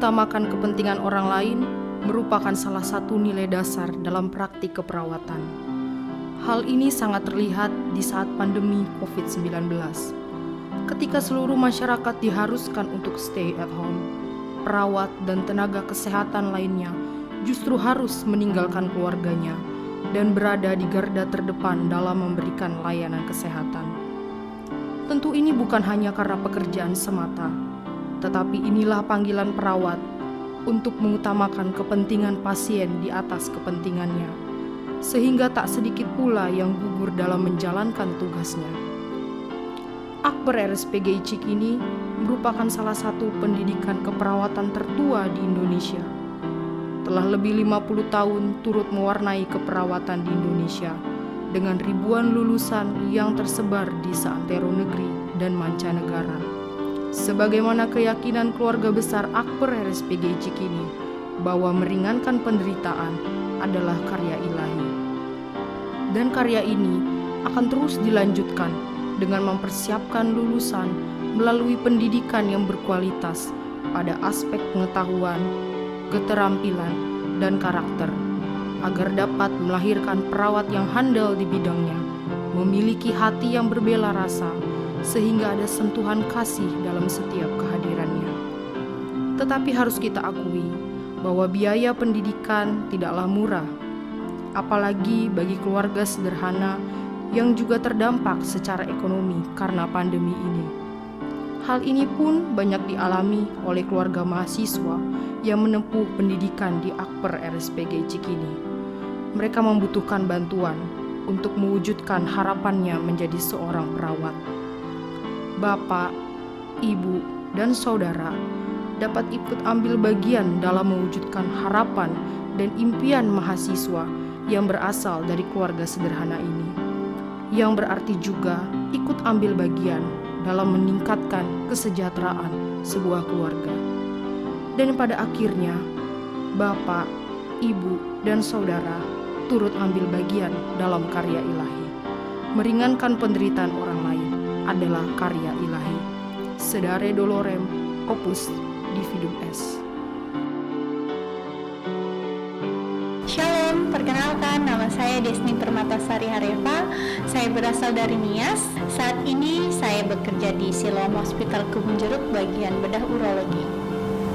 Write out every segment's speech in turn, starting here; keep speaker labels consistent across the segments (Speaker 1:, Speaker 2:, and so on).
Speaker 1: mengutamakan kepentingan orang lain merupakan salah satu nilai dasar dalam praktik keperawatan. Hal ini sangat terlihat di saat pandemi COVID-19. Ketika seluruh masyarakat diharuskan untuk stay at home, perawat dan tenaga kesehatan lainnya justru harus meninggalkan keluarganya dan berada di garda terdepan dalam memberikan layanan kesehatan. Tentu ini bukan hanya karena pekerjaan semata, tetapi inilah panggilan perawat untuk mengutamakan kepentingan pasien di atas kepentingannya, sehingga tak sedikit pula yang gugur dalam menjalankan tugasnya. Akper RSPGI Cikini merupakan salah satu pendidikan keperawatan tertua di Indonesia. Telah lebih 50 tahun turut mewarnai keperawatan di Indonesia dengan ribuan lulusan yang tersebar di seantero negeri dan mancanegara. Sebagaimana keyakinan keluarga besar Akper RSPGI Cikini bahwa meringankan penderitaan adalah karya ilahi. Dan karya ini akan terus dilanjutkan dengan mempersiapkan lulusan melalui pendidikan yang berkualitas pada aspek pengetahuan, keterampilan, dan karakter, agar dapat melahirkan perawat yang handal di bidangnya, memiliki hati yang berbela rasa, sehingga ada sentuhan kasih dalam setiap kehadirannya. Tetapi harus kita akui bahwa biaya pendidikan tidaklah murah, apalagi bagi keluarga sederhana yang juga terdampak secara ekonomi karena pandemi ini. Hal ini pun banyak dialami oleh keluarga mahasiswa yang menempuh pendidikan di Akper RSPGI Cikini. Mereka membutuhkan bantuan untuk mewujudkan harapannya menjadi seorang perawat. Bapak, Ibu, dan Saudara dapat ikut ambil bagian dalam mewujudkan harapan dan impian mahasiswa yang berasal dari keluarga sederhana ini, yang berarti juga ikut ambil bagian dalam meningkatkan kesejahteraan sebuah keluarga. Dan pada akhirnya, Bapak, Ibu, dan Saudara turut ambil bagian dalam karya ilahi. Meringankan penderitaan orang lain adalah karya ilahi. Sedare dolorem opus dividum est.
Speaker 2: Shalom, perkenalkan nama saya Desni Permatasari Hareva. Saya berasal dari Nias. Saat ini saya bekerja di Siloam Hospital Kebun Jeruk bagian bedah urologi.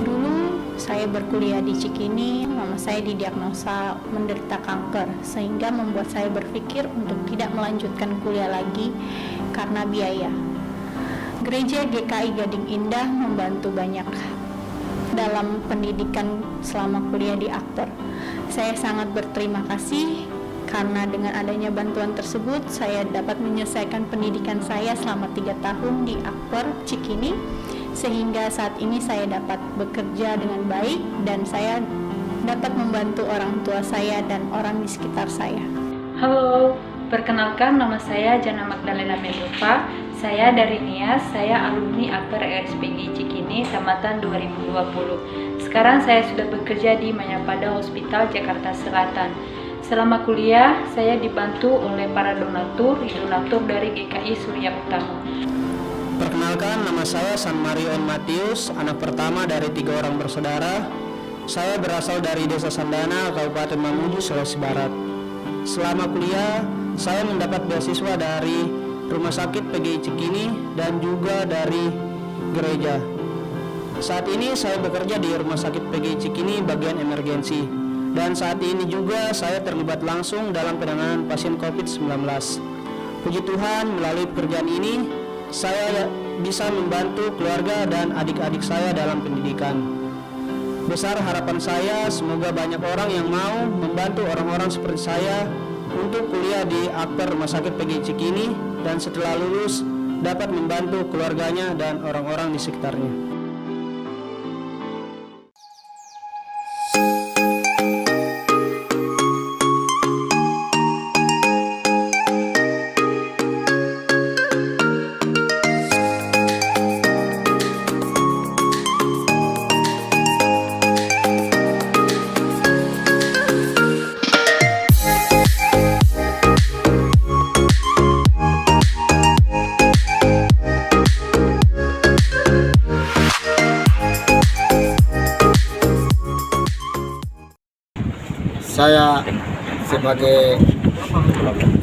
Speaker 2: Dulu saya berkuliah di Cikini, mama saya didiagnosa menderita kanker, sehingga membuat saya berpikir untuk tidak melanjutkan kuliah lagi karena biaya. Gereja GKI Gading Indah membantu banyak dalam pendidikan selama kuliah di Akper. Saya sangat berterima kasih karena dengan adanya bantuan tersebut saya dapat menyelesaikan pendidikan saya selama 3 tahun di Akper Cikini, sehingga saat ini saya dapat bekerja dengan baik dan saya dapat membantu orang tua saya dan orang di sekitar saya.
Speaker 3: Halo, perkenalkan nama saya Jana Magdalena Mendoza. Saya dari Nias, saya alumni Akper RSPGI Cikini tamatan 2020. Sekarang saya sudah bekerja di Mayapada Hospital Jakarta Selatan. Selama kuliah, saya dibantu oleh para donatur dari GKI Surya Utama.
Speaker 4: Perkenalkan, nama saya San Marion Matius, anak pertama dari 3 orang bersaudara. Saya berasal dari Desa Sandana, Kabupaten Mamuju, Sulawesi Barat. Selama kuliah, saya mendapat beasiswa dari Rumah Sakit PGI Cikini dan juga dari gereja. Saat ini saya bekerja di Rumah Sakit PGI Cikini bagian emergensi. Dan saat ini juga saya terlibat langsung dalam penanganan pasien COVID-19. Puji Tuhan, melalui pekerjaan ini saya bisa membantu keluarga dan adik-adik saya dalam pendidikan. Besar harapan saya semoga banyak orang yang mau membantu orang-orang seperti saya untuk kuliah di Akper Rumah Sakit PGI Cikini dan setelah lulus dapat membantu keluarganya dan orang-orang di sekitarnya.
Speaker 5: Saya sebagai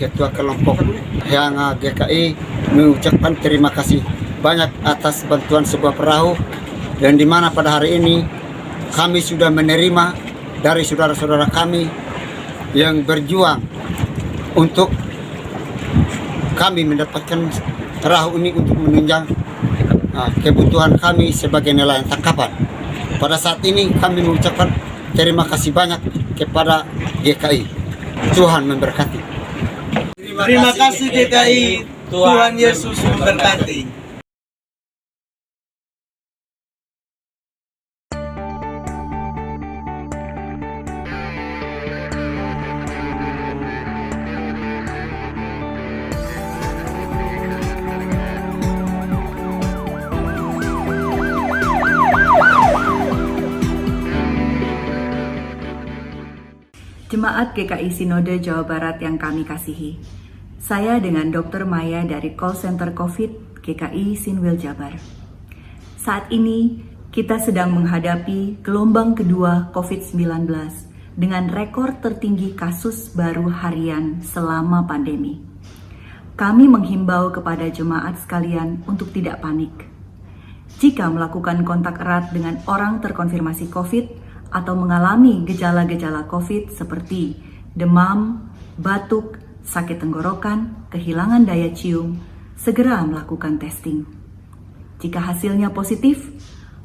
Speaker 5: Ketua Kelompok Heanga GKI mengucapkan terima kasih banyak atas bantuan sebuah perahu, dan di mana pada hari ini kami sudah menerima dari saudara-saudara kami yang berjuang untuk kami mendapatkan perahu ini untuk menunjang kebutuhan kami sebagai nelayan tangkapan. Pada saat ini kami mengucapkan terima kasih banyak kepada GKI. Tuhan memberkati.
Speaker 6: Terima kasih GKI. Tuhan Yesus memberkati.
Speaker 7: Jemaat GKI Sinode Jawa Barat yang kami kasihi, saya dengan Dr. Maya dari Call Center COVID GKI Sinwil Jabar. Saat ini kita sedang menghadapi gelombang kedua COVID-19 dengan rekor tertinggi kasus baru harian selama pandemi. Kami menghimbau kepada jemaat sekalian untuk tidak panik. Jika melakukan kontak erat dengan orang terkonfirmasi COVID atau mengalami gejala-gejala COVID seperti demam, batuk, sakit tenggorokan, kehilangan daya cium, segera melakukan testing. Jika hasilnya positif,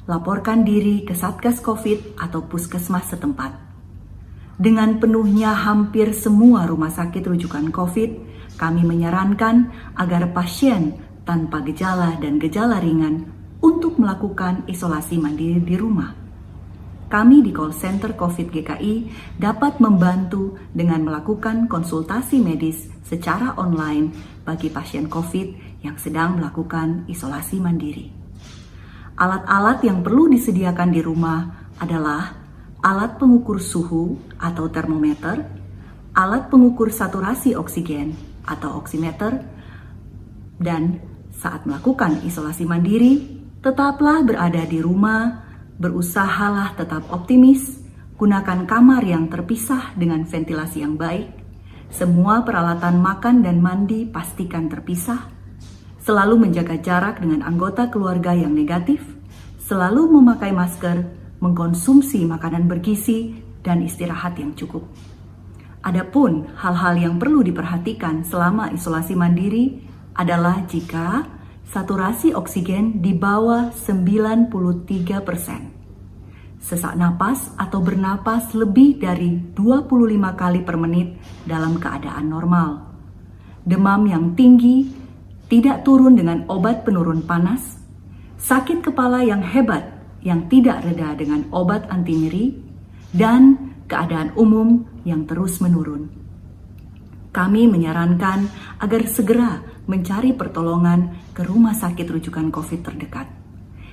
Speaker 7: laporkan diri ke Satgas COVID atau puskesmas setempat. Dengan penuhnya hampir semua rumah sakit rujukan COVID, kami menyarankan agar pasien tanpa gejala dan gejala ringan untuk melakukan isolasi mandiri di rumah. Kami di Call Center COVID GKI dapat membantu dengan melakukan konsultasi medis secara online bagi pasien COVID yang sedang melakukan isolasi mandiri. Alat-alat yang perlu disediakan di rumah adalah alat pengukur suhu atau termometer, alat pengukur saturasi oksigen atau oximeter, dan saat melakukan isolasi mandiri, tetaplah berada di rumah. Berusahalah tetap optimis, gunakan kamar yang terpisah dengan ventilasi yang baik, semua peralatan makan dan mandi pastikan terpisah, selalu menjaga jarak dengan anggota keluarga yang negatif, selalu memakai masker, mengkonsumsi makanan bergizi, dan istirahat yang cukup. Adapun hal-hal yang perlu diperhatikan selama isolasi mandiri adalah jika saturasi oksigen di bawah 93%. Sesak napas atau bernapas lebih dari 25 kali per menit dalam keadaan normal. Demam yang tinggi, tidak turun dengan obat penurun panas, sakit kepala yang hebat yang tidak reda dengan obat anti nyeri, dan keadaan umum yang terus menurun. Kami menyarankan agar segera mencari pertolongan ke rumah sakit rujukan COVID terdekat.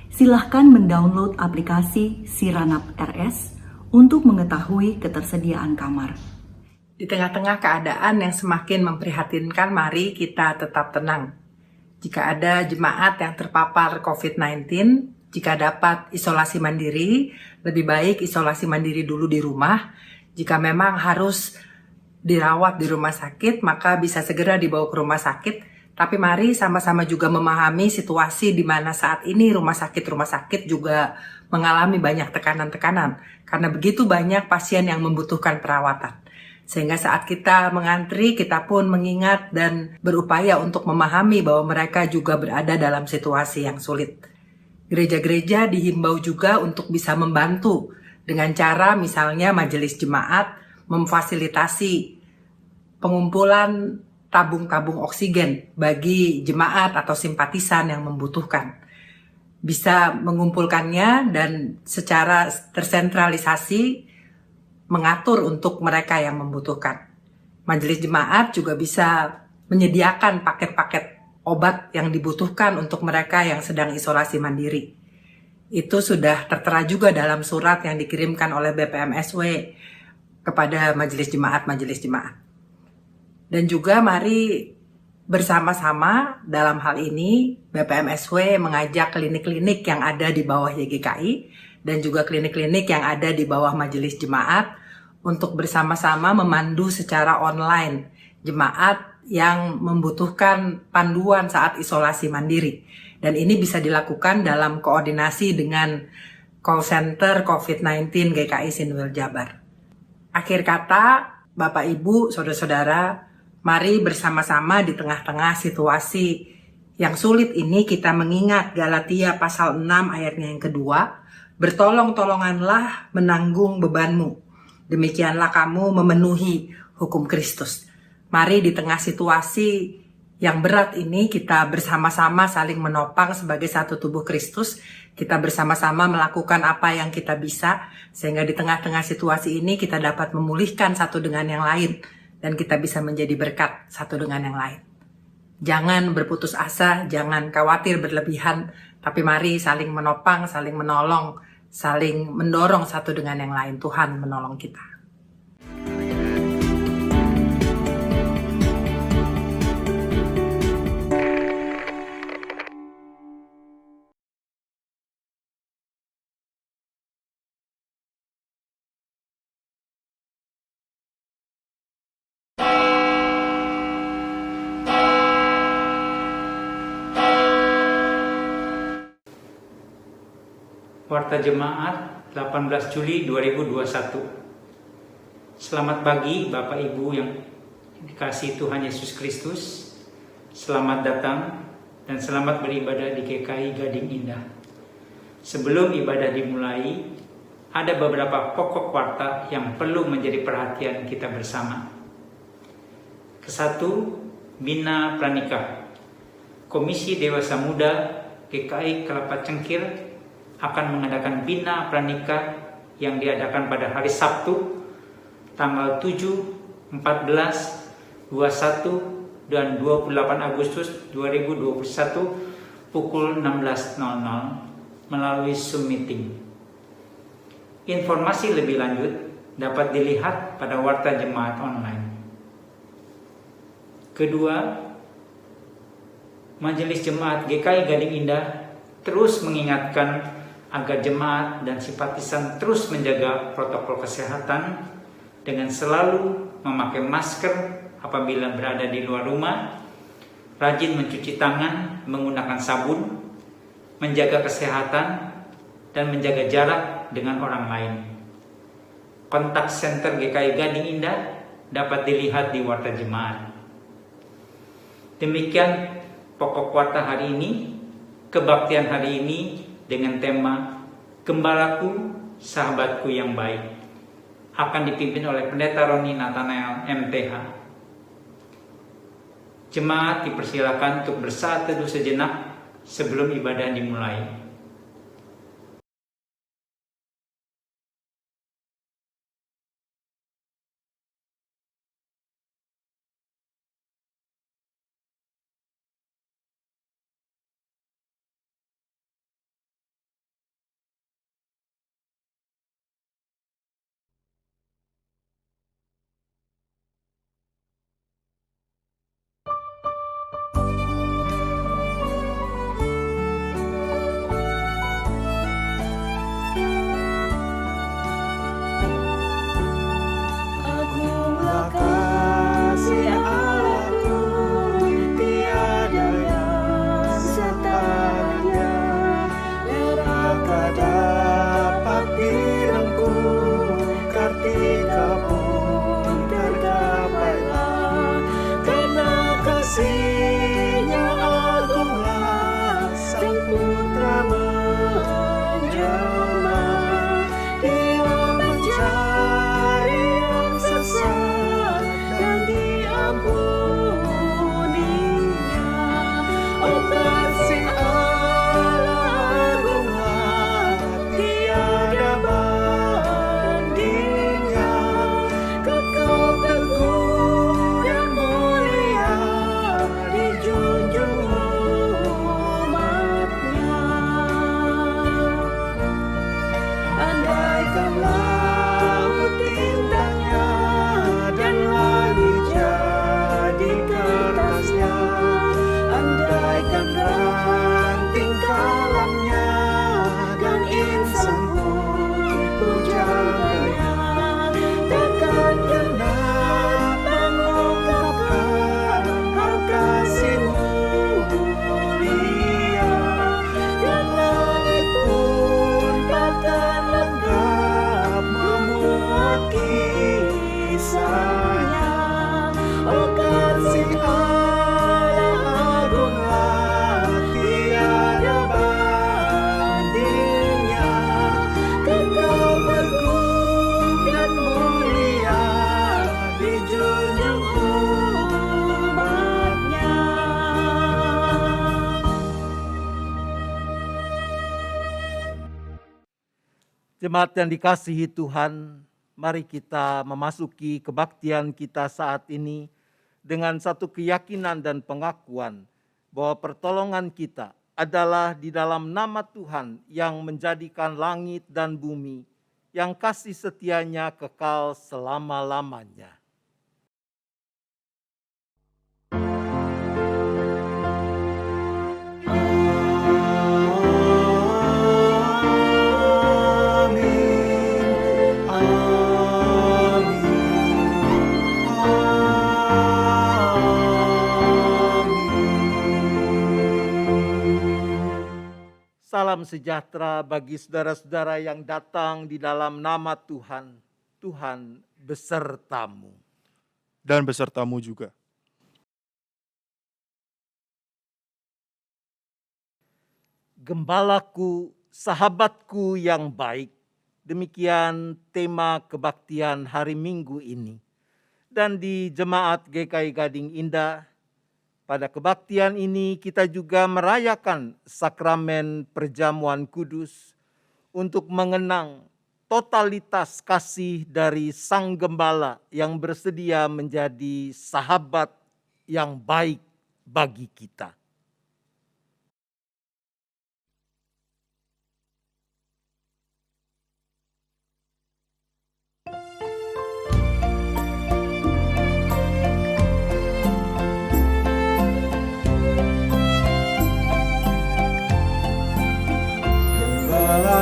Speaker 7: Silahkan mendownload aplikasi Siranap RS untuk mengetahui ketersediaan kamar.
Speaker 8: Di tengah-tengah keadaan yang semakin memprihatinkan, mari kita tetap tenang. Jika ada jemaat yang terpapar COVID-19, jika dapat isolasi mandiri, lebih baik isolasi mandiri dulu di rumah. Jika memang harus dirawat di rumah sakit, maka bisa segera dibawa ke rumah sakit. Tapi mari sama-sama juga memahami situasi di mana saat ini rumah sakit juga mengalami banyak tekanan-tekanan. Karena begitu banyak pasien yang membutuhkan perawatan. Sehingga saat kita mengantri, kita pun mengingat dan berupaya untuk memahami bahwa mereka juga berada dalam situasi yang sulit. Gereja-gereja dihimbau juga untuk bisa membantu dengan cara misalnya majelis jemaat memfasilitasi pengumpulan tabung-tabung oksigen bagi jemaat atau simpatisan yang membutuhkan. Bisa mengumpulkannya dan secara tersentralisasi mengatur untuk mereka yang membutuhkan. Majelis jemaat juga bisa menyediakan paket-paket obat yang dibutuhkan untuk mereka yang sedang isolasi mandiri. Itu sudah tertera juga dalam surat yang dikirimkan oleh BPMSW kepada majelis jemaat. Dan juga mari bersama-sama dalam hal ini BPMSW mengajak klinik-klinik yang ada di bawah YGKI dan juga klinik-klinik yang ada di bawah majelis jemaat untuk bersama-sama memandu secara online jemaat yang membutuhkan panduan saat isolasi mandiri. Dan ini bisa dilakukan dalam koordinasi dengan call center COVID-19 GKI Sinwil Jabar. Akhir kata, Bapak Ibu, Saudara-saudara, mari bersama-sama di tengah-tengah situasi yang sulit ini kita mengingat Galatia pasal 6 ayatnya yang kedua, bertolong-tolonganlah menanggung bebanmu, demikianlah kamu memenuhi hukum Kristus. Mari di tengah situasi yang berat ini kita bersama-sama saling menopang sebagai satu tubuh Kristus. Kita bersama-sama melakukan apa yang kita bisa sehingga di tengah-tengah situasi ini kita dapat memulihkan satu dengan yang lain dan kita bisa menjadi berkat satu dengan yang lain. Jangan berputus asa, jangan khawatir berlebihan, tapi mari saling menopang, saling menolong, saling mendorong satu dengan yang lain. Tuhan menolong kita.
Speaker 9: Warta Jemaat 18 Juli 2021. Selamat pagi Bapak Ibu yang dikasihi Tuhan Yesus Kristus. Selamat datang dan selamat beribadah di GKI Gading Indah. Sebelum ibadah dimulai, ada beberapa pokok warta yang perlu menjadi perhatian kita bersama. Kesatu, Bina Pranikah. Komisi Dewasa Muda GKI Kelapa Cengkir akan mengadakan Bina Pranikah yang diadakan pada hari Sabtu tanggal 7, 14, 21, dan 28 Agustus 2021 pukul 16.00 melalui Zoom meeting. Informasi lebih lanjut dapat dilihat pada Warta Jemaat online. Kedua, Majelis Jemaat GKI Gading Indah terus mengingatkan agar jemaat dan simpatisan terus menjaga protokol kesehatan dengan selalu memakai masker apabila berada di luar rumah, rajin mencuci tangan menggunakan sabun, menjaga kesehatan, dan menjaga jarak dengan orang lain. Kontak Center GKI Gading Indah dapat dilihat di Warta Jemaat. Demikian pokok warta hari ini. Kebaktian hari ini dengan tema Gembalaku, Sahabatku yang Baik akan dipimpin oleh Pendeta Roni Nathanael MTH. Jemaat dipersilakan untuk bersaat teduh sejenak sebelum ibadah dimulai.
Speaker 10: Jemaat yang dikasihi Tuhan, mari kita memasuki kebaktian kita saat ini dengan satu keyakinan dan pengakuan bahwa pertolongan kita adalah di dalam nama Tuhan yang menjadikan langit dan bumi, yang kasih setianya kekal selama-lamanya. Salam sejahtera bagi saudara-saudara yang datang di dalam nama Tuhan. Tuhan besertamu.
Speaker 11: Dan besertamu juga.
Speaker 10: Gembalaku, sahabatku yang baik. Demikian tema kebaktian hari Minggu ini. Dan di Jemaat GKI Gading Indah, pada kebaktian ini kita juga merayakan sakramen perjamuan kudus untuk mengenang totalitas kasih dari Sang Gembala yang bersedia menjadi sahabat yang baik bagi kita.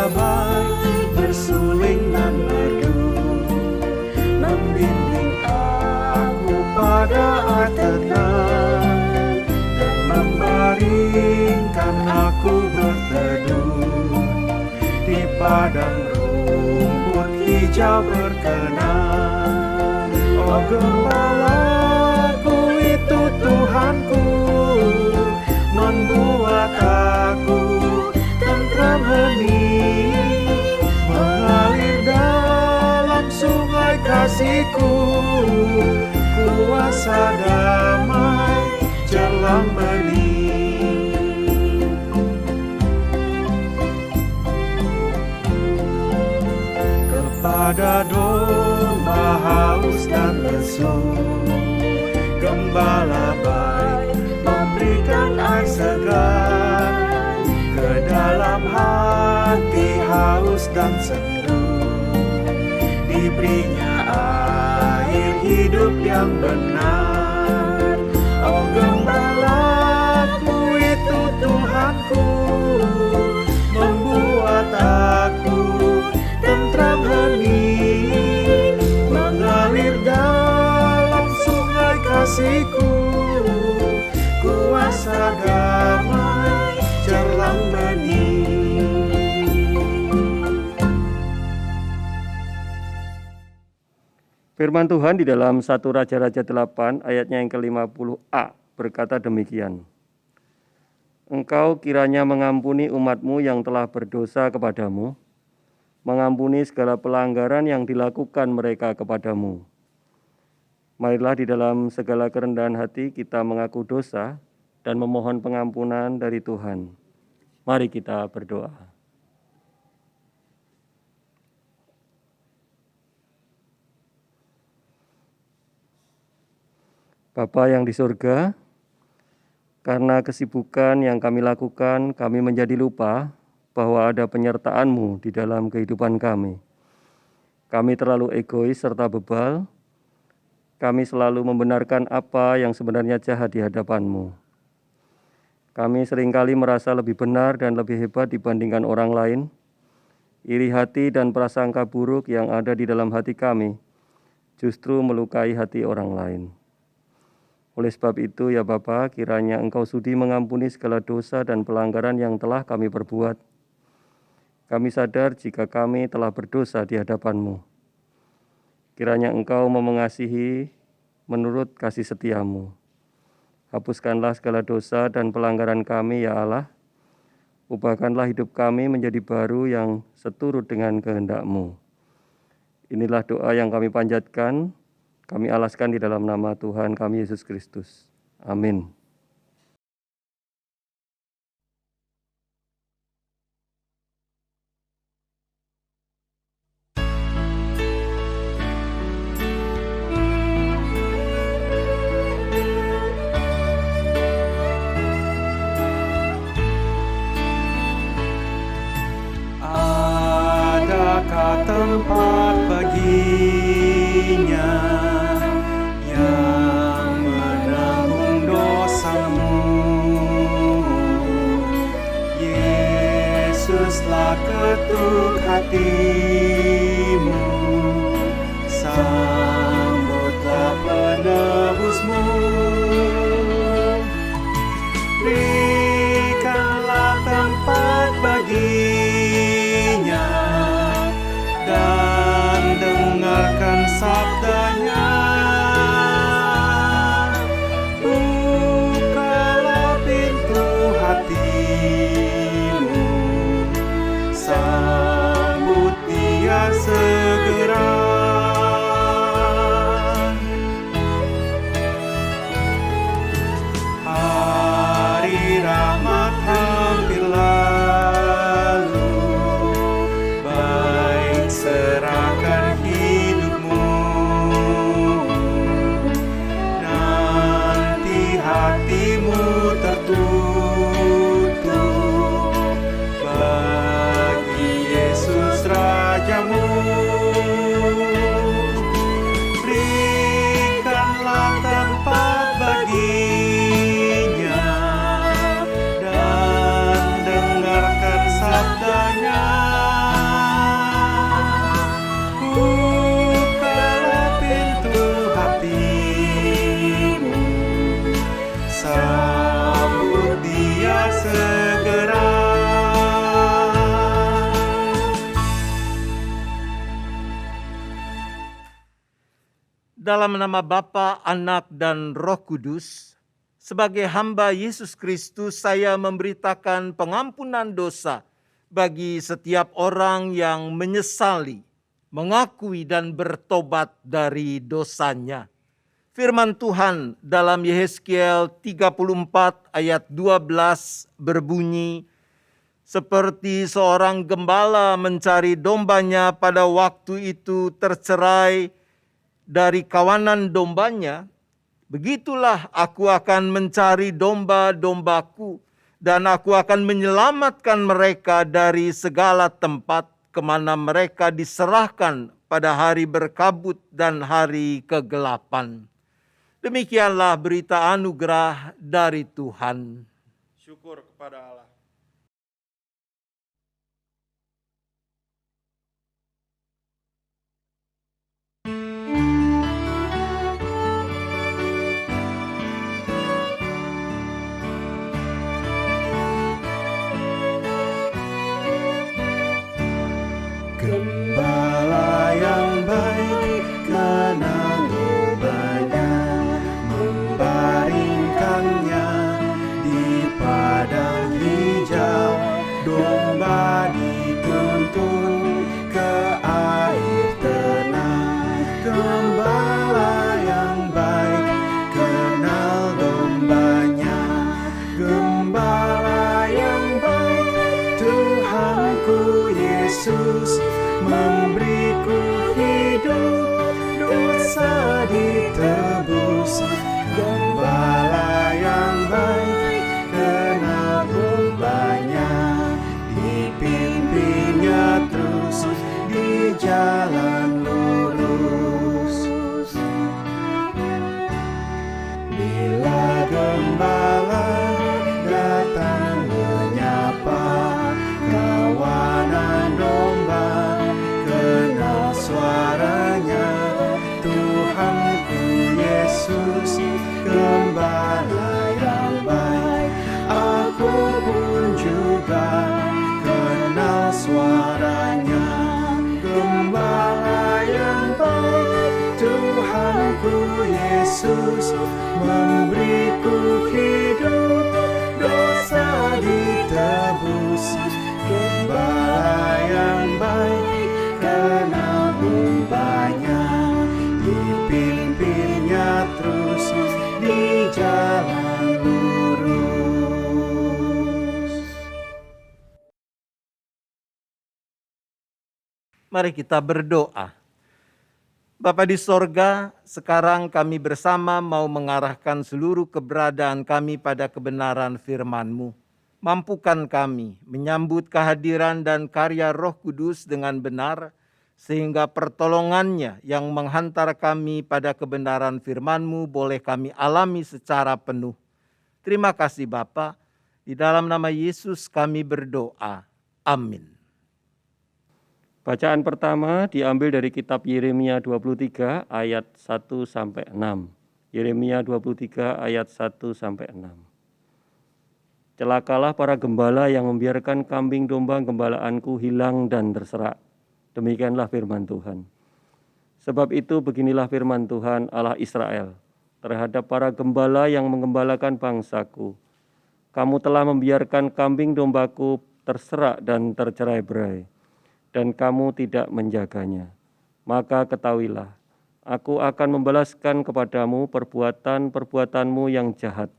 Speaker 12: Baik bersuling dan merdu, membimbing aku pada air tenang, dan membaringkan aku berteduh di padang rumput hijau berkenan. Oh gembalaku itu Tuhanku, membuat aku tentram hening, mengalir dalam sungai kasih-Ku, kuasa damai jelang bening. Kepada domba haus dan lesu, Gembala baik memberikan air segar. Ke dalam hati haus dan sendu, diberinya air hidup yang benar. Oh gembalaku itu Tuhanku, membuat aku tentram hening, mengalir dalam sungai kasih-Ku, kuasa damai jelang bening.
Speaker 13: Firman Tuhan di dalam 1 Raja-Raja 8 ayatnya yang ke-50a berkata demikian. Engkau kiranya mengampuni umatmu yang telah berdosa kepadamu, mengampuni segala pelanggaran yang dilakukan mereka kepadamu. Marilah di dalam segala kerendahan hati kita mengaku dosa dan memohon pengampunan dari Tuhan. Mari kita berdoa. Bapa yang di surga, karena kesibukan yang kami lakukan, kami menjadi lupa bahwa ada penyertaan-Mu di dalam kehidupan kami. Kami terlalu egois serta bebal. Kami selalu membenarkan apa yang sebenarnya jahat di hadapan-Mu. Kami seringkali merasa lebih benar dan lebih hebat dibandingkan orang lain. Iri hati dan prasangka buruk yang ada di dalam hati kami justru melukai hati orang lain. Oleh sebab itu ya Bapa, kiranya Engkau sudi mengampuni segala dosa dan pelanggaran yang telah kami perbuat. Kami sadar jika kami telah berdosa di hadapan-Mu. Kiranya Engkau mau mengasihi menurut kasih setia-Mu. Hapuskanlah segala dosa dan pelanggaran kami ya Allah. Ubahkanlah hidup kami menjadi baru yang seturut dengan kehendak-Mu. Inilah doa yang kami panjatkan, kami alaskan di dalam nama Tuhan kami Yesus Kristus. Amin.
Speaker 12: tempat baginya yang menanggung dosamu. Yesuslah ketuk hatimu, sambutlah penebusmu. Berikanlah tempat baginya dan dengarkan sabdanya. Bukalah pintu hatimu, sambut dia segera. Hari rahmat hampir lalu, baik serahkan hidupmu. Nanti hatimu tertutup bagi Yesus Rajamu. Berikanlah tempat baginya dan dengarkan sabdanya. Bukalah pintu hatimu, sambut dia segera.
Speaker 10: Dalam nama Bapa, Anak, dan Roh Kudus, sebagai hamba Yesus Kristus, saya memberitakan pengampunan dosa bagi setiap orang yang menyesali, mengakui, dan bertobat dari dosanya. Firman Tuhan dalam Yehezkiel 34 ayat 12 berbunyi, seperti seorang gembala mencari dombanya pada waktu itu tercerai dari kawanan dombanya, begitulah aku akan mencari domba-dombaku dan aku akan menyelamatkan mereka dari segala tempat kemana mereka diserahkan pada hari berkabut dan hari kegelapan. Demikianlah berita anugerah dari Tuhan.
Speaker 11: Syukur kepada Allah.
Speaker 12: Gembala yang baik kenal dombanya, membaringkannya di padang hijau. Domba dituntun ke air tenang. Gembala yang baik kenal dombanya. Gembala yang baik, Tuhanku Yesus, memberiku hidup, dosa ditebus. Gembala yang baik kenal dombanya, dipimpinnya terus di jalan lurus. Bila gembala datang menyapa kawanan domba, kenal suaranya, Tuhanku Yesus, gembala yang baik. Aku pun juga kenal suaranya. Gembala yang baik, Tuhanku Yesus, memberiku hidup, dosa ditebus. Gembala yang baik kenal dombanya, dipimpinnya terus di jalan lurus.
Speaker 10: Mari kita berdoa. Bapa di sorga, sekarang kami bersama mau mengarahkan seluruh keberadaan kami pada kebenaran firman-Mu. Mampukan kami menyambut kehadiran dan karya Roh Kudus dengan benar, sehingga pertolongannya yang menghantar kami pada kebenaran firman-Mu boleh kami alami secara penuh. Terima kasih Bapa, di dalam nama Yesus kami berdoa. Amin.
Speaker 13: Bacaan pertama diambil dari kitab Yeremia 23 ayat 1-6. Yeremia 23 ayat 1-6. Celakalah para gembala yang membiarkan kambing domba gembalaanku hilang dan terserak. Demikianlah firman Tuhan. Sebab itu beginilah firman Tuhan Allah Israel terhadap para gembala yang menggembalakan bangsaku. Kamu telah membiarkan kambing dombaku terserak dan tercerai-berai, dan kamu tidak menjaganya. Maka ketahuilah, aku akan membalaskan kepadamu perbuatan-perbuatanmu yang jahat.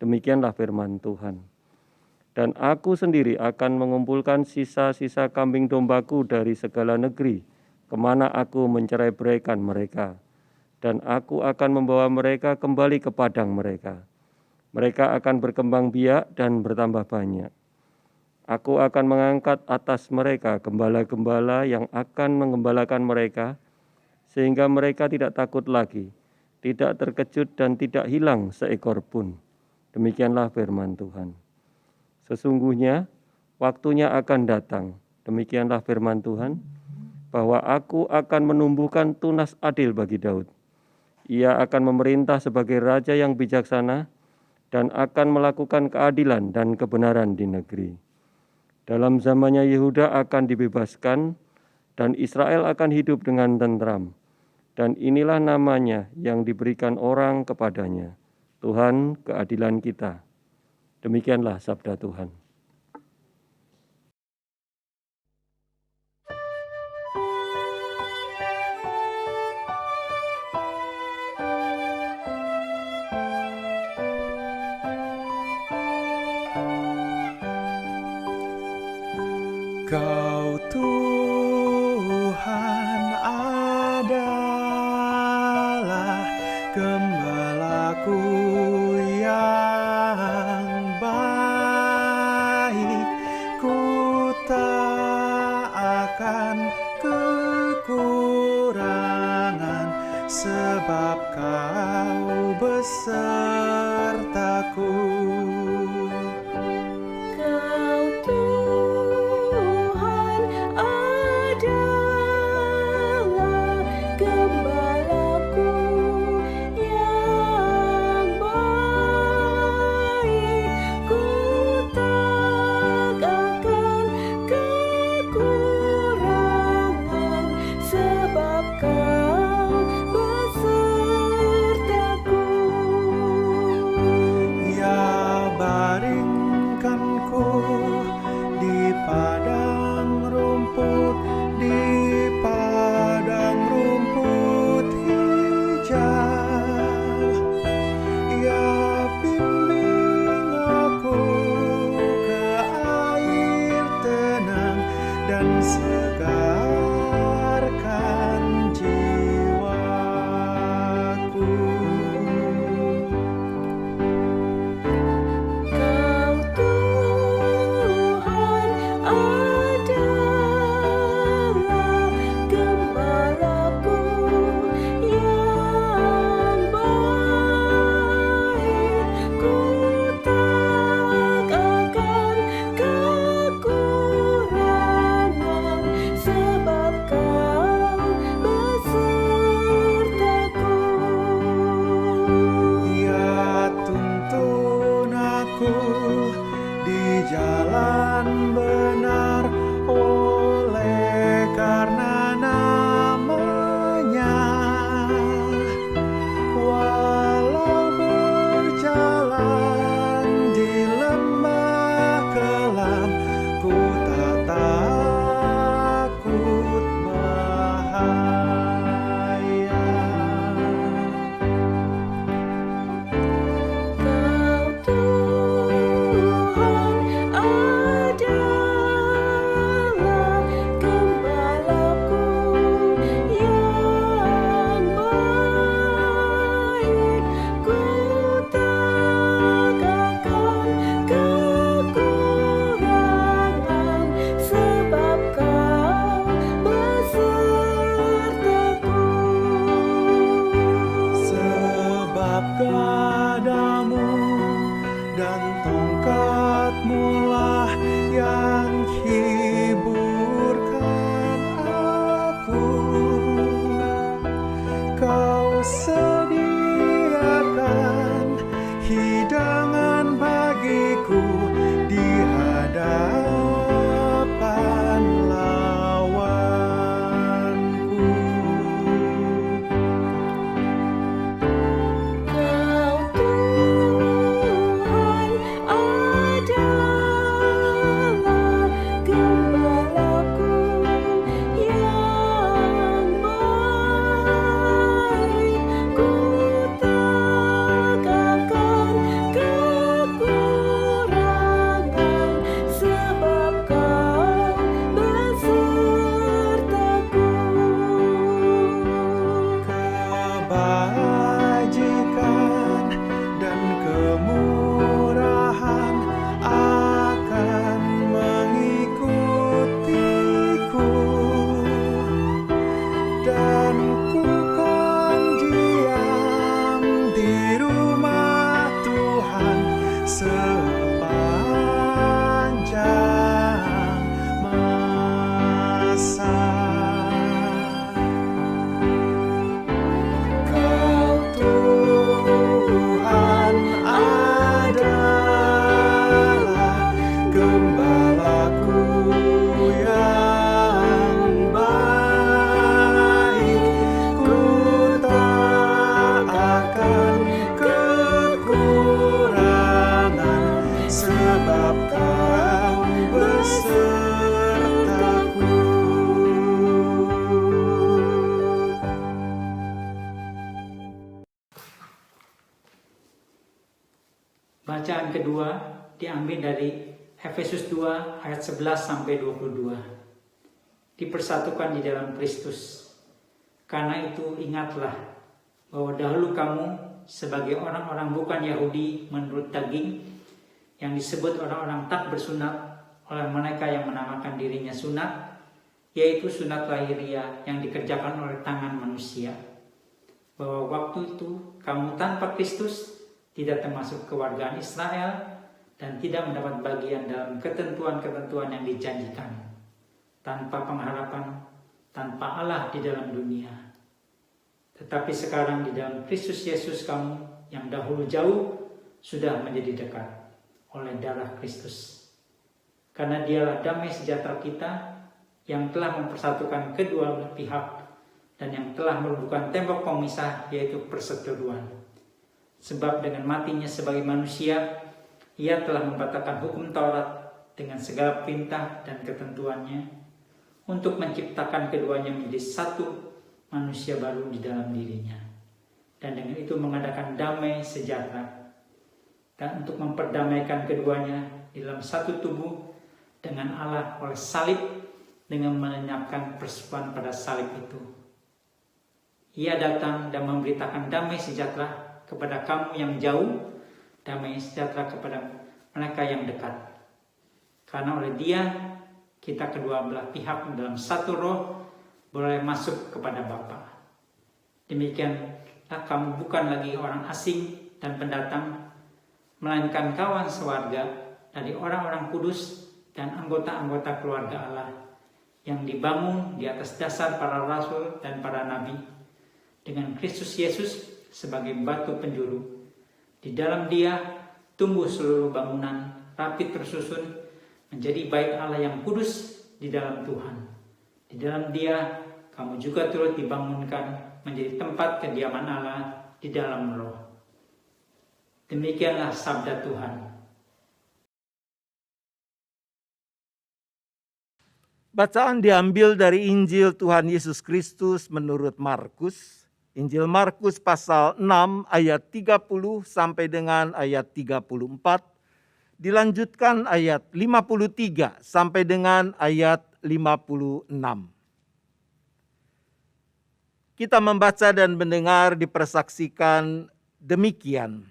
Speaker 13: Demikianlah firman Tuhan. Dan aku sendiri akan mengumpulkan sisa-sisa kambing dombaku dari segala negeri, kemana aku mencerai-beraikan mereka. Dan aku akan membawa mereka kembali ke padang mereka. Mereka akan berkembang biak dan bertambah banyak. Aku akan mengangkat atas mereka gembala-gembala yang akan menggembalakan mereka, sehingga mereka tidak takut lagi, tidak terkejut dan tidak hilang seekor pun. Demikianlah firman Tuhan. Sesungguhnya waktunya akan datang, demikianlah firman Tuhan, bahwa aku akan menumbuhkan tunas adil bagi Daud. Ia akan memerintah sebagai raja yang bijaksana dan akan melakukan keadilan dan kebenaran di negeri. Dalam zamannya Yehuda akan dibebaskan dan Israel akan hidup dengan tentram. Dan inilah namanya yang diberikan orang kepadanya, Tuhan keadilan kita. Demikianlah sabda Tuhan.
Speaker 12: Kau Tuhan adalah gembalaku yang baik, ku tak akan kekurangan, sebab Kau besertaku.
Speaker 9: kedua diambil dari Efesus 2 ayat 11 sampai 22. Dipersatukan di dalam Kristus. Karena itu ingatlah bahwa dahulu kamu sebagai orang-orang bukan Yahudi menurut daging, yang disebut orang-orang tak bersunat oleh mereka yang menamakan dirinya sunat, yaitu sunat lahiriah yang dikerjakan oleh tangan manusia. Bahwa waktu itu kamu tanpa Kristus tidak termasuk kewargaan Israel dan tidak mendapat bagian dalam ketentuan-ketentuan yang dijanjikan, tanpa pengharapan, tanpa Allah di dalam dunia. Tetapi sekarang di dalam Kristus Yesus kamu yang dahulu jauh sudah menjadi dekat oleh darah Kristus. Karena dialah damai sejahtera kita yang telah mempersatukan kedua belah pihak dan yang telah merubuhkan tembok pemisah, yaitu perseteruan. Sebab dengan matinya sebagai manusia, ia telah membatalkan hukum Taurat dengan segala perintah dan ketentuannya untuk menciptakan keduanya menjadi satu manusia baru di dalam dirinya. Dan dengan itu mengadakan damai sejahtera. Dan untuk memperdamaikan keduanya di dalam satu tubuh dengan Allah oleh salib, dengan melenyapkan persetujuan pada salib itu. Ia datang dan memberitakan damai sejahtera kepada kamu yang jauh, damai sejahtera kepada mereka yang dekat. Karena oleh Dia, kita kedua belah pihak dalam satu roh boleh masuk kepada Bapa. Demikianlah kamu bukan lagi orang asing dan pendatang, melainkan kawan sewarga dari orang-orang kudus dan anggota-anggota keluarga Allah yang dibangun di atas dasar para rasul dan para nabi, dengan Kristus Yesus sebagai batu penjuru. Di dalam Dia tumbuh seluruh bangunan rapi tersusun menjadi bait Allah yang kudus di dalam Tuhan. Di dalam Dia kamu juga turut dibangunkan menjadi tempat kediaman Allah di dalam Roh. Demikianlah sabda Tuhan.
Speaker 10: Bacaan diambil dari Injil Tuhan Yesus Kristus menurut Markus. Injil Markus pasal 6 ayat 30 sampai dengan ayat 34. Dilanjutkan ayat 53 sampai dengan ayat 56. Kita membaca dan mendengar dipersaksikan demikian.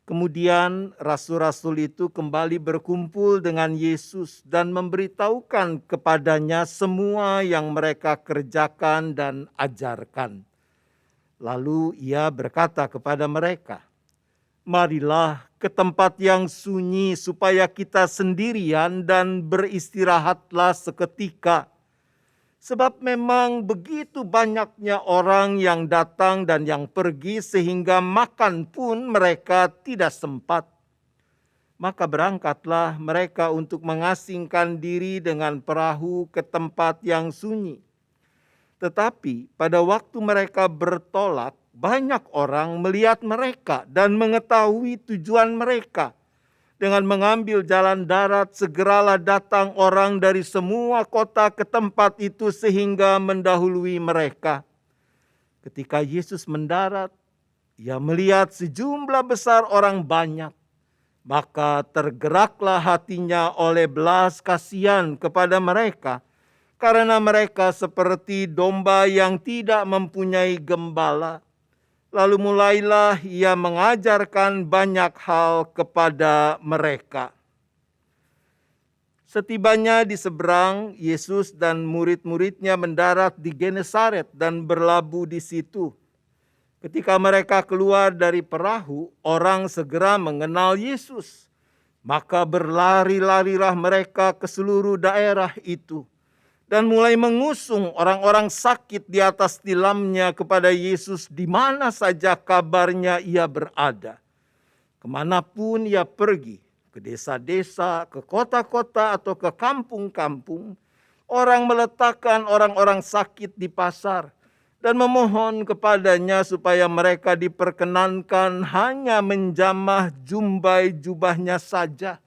Speaker 10: Kemudian rasul-rasul itu kembali berkumpul dengan Yesus dan memberitahukan kepadanya semua yang mereka kerjakan dan ajarkan. Lalu ia berkata kepada mereka, "Marilah ke tempat yang sunyi supaya kita sendirian dan beristirahatlah seketika. Sebab memang begitu banyaknya orang yang datang dan yang pergi sehingga makan pun mereka tidak sempat. Maka berangkatlah mereka untuk mengasingkan diri dengan perahu ke tempat yang sunyi. Tetapi pada waktu mereka bertolak, banyak orang melihat mereka dan mengetahui tujuan mereka. Dengan mengambil jalan darat, segeralah datang orang dari semua kota ke tempat itu sehingga mendahului mereka. Ketika Yesus mendarat, ia melihat sejumlah besar orang banyak. Maka tergeraklah hatinya oleh belas kasihan kepada mereka, karena mereka seperti domba yang tidak mempunyai gembala. Lalu mulailah ia mengajarkan banyak hal kepada mereka. Setibanya di seberang, Yesus dan murid-muridnya mendarat di Genesaret dan berlabuh di situ. Ketika mereka keluar dari perahu, orang segera mengenal Yesus. Maka berlari-larilah mereka ke seluruh daerah itu dan mulai mengusung orang-orang sakit di atas tilamnya kepada Yesus di mana saja kabarnya ia berada. Kemanapun ia pergi, ke desa-desa, ke kota-kota atau ke kampung-kampung, orang meletakkan orang-orang sakit di pasar dan memohon kepadanya supaya mereka diperkenankan hanya menjamah jumbai jubahnya saja.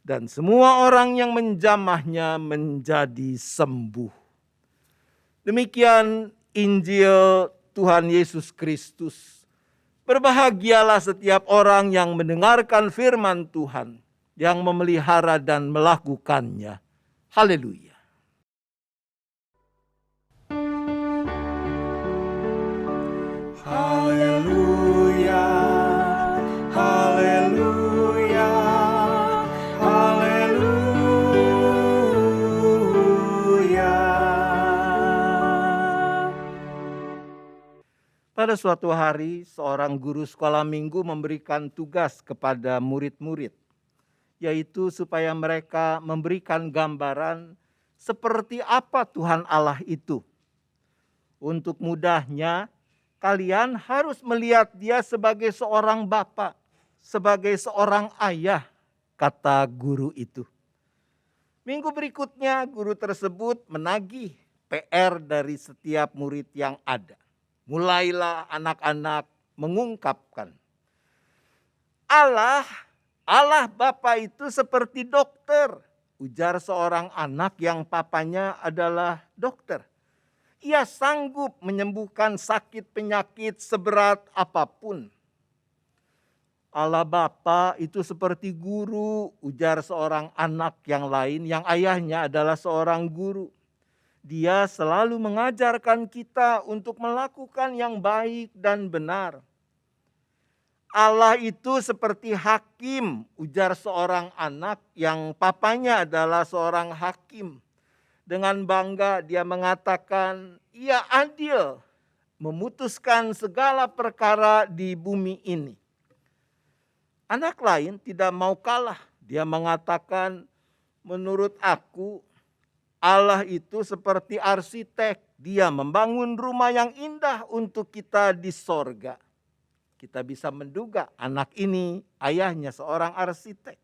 Speaker 10: Dan semua orang yang menjamahnya menjadi sembuh. Demikian Injil Tuhan Yesus Kristus. Berbahagialah setiap orang yang mendengarkan firman Tuhan, yang memelihara dan melakukannya. Haleluya.
Speaker 12: Haleluya, haleluya, haleluya.
Speaker 10: Pada suatu hari, seorang guru sekolah minggu memberikan tugas kepada murid-murid, yaitu supaya mereka memberikan gambaran seperti apa Tuhan Allah itu. Untuk mudahnya, kalian harus melihat dia sebagai seorang bapa, sebagai seorang ayah, kata guru itu. Minggu berikutnya, guru tersebut menagih PR dari setiap murid yang ada. Mulailah anak-anak mengungkapkan, Allah Bapa itu seperti dokter, ujar seorang anak yang papanya adalah dokter. Ia sanggup menyembuhkan sakit penyakit seberat apapun. Allah Bapa itu seperti guru, ujar seorang anak yang lain yang ayahnya adalah seorang guru. Dia selalu mengajarkan kita untuk melakukan yang baik dan benar. Allah itu seperti hakim, ujar seorang anak yang papanya adalah seorang hakim. Dengan bangga dia mengatakan, ia adil memutuskan segala perkara di bumi ini. Anak lain tidak mau kalah. Dia mengatakan, menurut aku, Allah itu seperti arsitek. Dia membangun rumah yang indah untuk kita di sorga. Kita bisa menduga anak ini ayahnya seorang arsitek.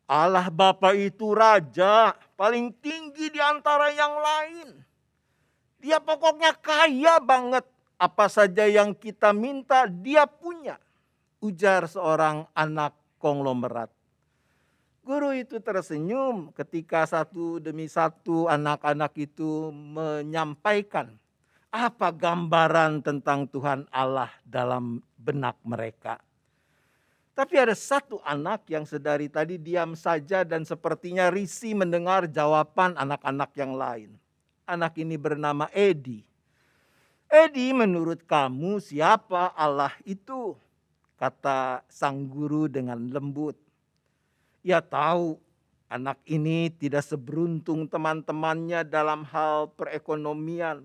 Speaker 10: Allah Bapa itu raja paling tinggi di antara yang lain. Dia pokoknya kaya banget. Apa saja yang kita minta dia punya, ujar seorang anak konglomerat. Guru itu tersenyum ketika satu demi satu anak-anak itu menyampaikan apa gambaran tentang Tuhan Allah dalam benak mereka. Tapi ada satu anak yang sedari tadi diam saja dan sepertinya risih mendengar jawaban anak-anak yang lain. Anak ini bernama Edi. Edi, menurut kamu siapa Allah itu? Kata sang guru dengan lembut. Ia tahu anak ini tidak seberuntung teman-temannya dalam hal perekonomian.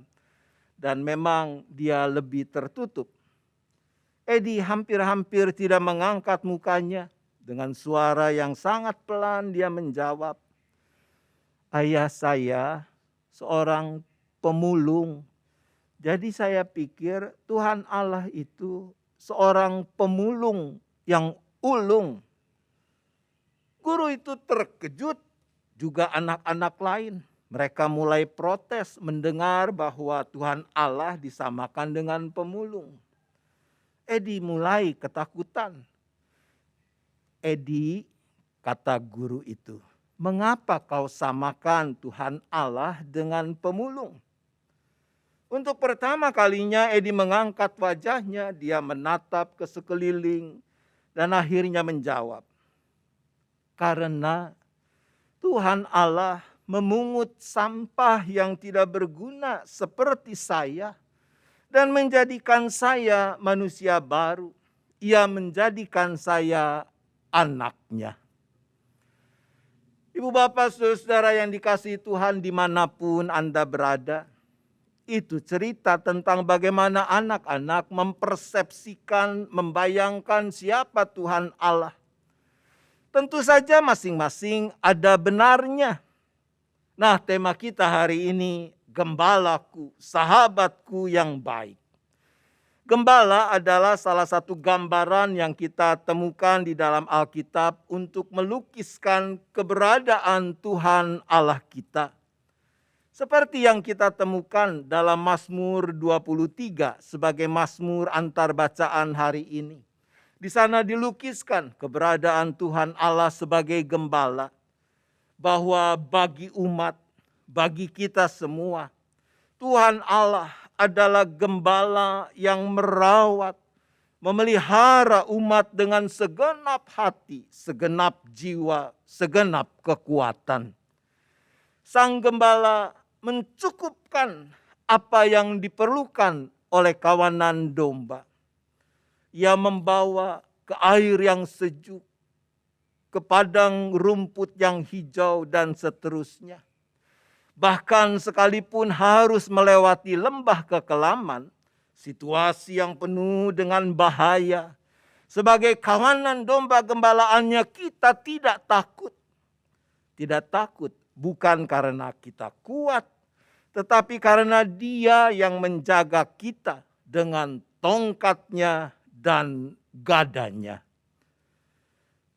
Speaker 10: Dan memang dia lebih tertutup. Edi hampir-hampir tidak mengangkat mukanya. Dengan suara yang sangat pelan dia menjawab, ayah saya seorang pemulung. Jadi saya pikir Tuhan Allah itu seorang pemulung yang ulung. Guru itu terkejut, juga anak-anak lain. Mereka mulai protes mendengar bahwa Tuhan Allah disamakan dengan pemulung. Edi mulai ketakutan. Edi, kata guru itu, mengapa kau samakan Tuhan Allah dengan pemulung? Untuk pertama kalinya Edi mengangkat wajahnya, dia menatap ke sekeliling dan akhirnya menjawab. Karena Tuhan Allah memungut sampah yang tidak berguna seperti saya dan menjadikan saya manusia baru. Ia menjadikan saya anaknya. Ibu bapak saudara yang dikasihi Tuhan dimanapun Anda berada. Itu cerita tentang bagaimana anak-anak mempersepsikan, membayangkan siapa Tuhan Allah. Tentu saja masing-masing ada benarnya. Nah, tema kita hari ini, gembalaku, sahabatku yang baik. Gembala adalah salah satu gambaran yang kita temukan di dalam Alkitab untuk melukiskan keberadaan Tuhan Allah kita. Seperti yang kita temukan dalam Mazmur 23 sebagai Mazmur antar bacaan hari ini. Di sana dilukiskan keberadaan Tuhan Allah sebagai gembala. Bahwa bagi umat, bagi kita semua, Tuhan Allah adalah gembala yang merawat, memelihara umat dengan segenap hati, segenap jiwa, segenap kekuatan. Sang Gembala mencukupkan apa yang diperlukan oleh kawanan domba. Ia membawa ke air yang sejuk, ke padang rumput yang hijau, dan seterusnya. Bahkan sekalipun harus melewati lembah kekelaman, situasi yang penuh dengan bahaya, sebagai kawanan domba gembalaannya kita tidak takut. Tidak takut bukan karena kita kuat, tetapi karena Dia yang menjaga kita dengan tongkatnya dan gadanya.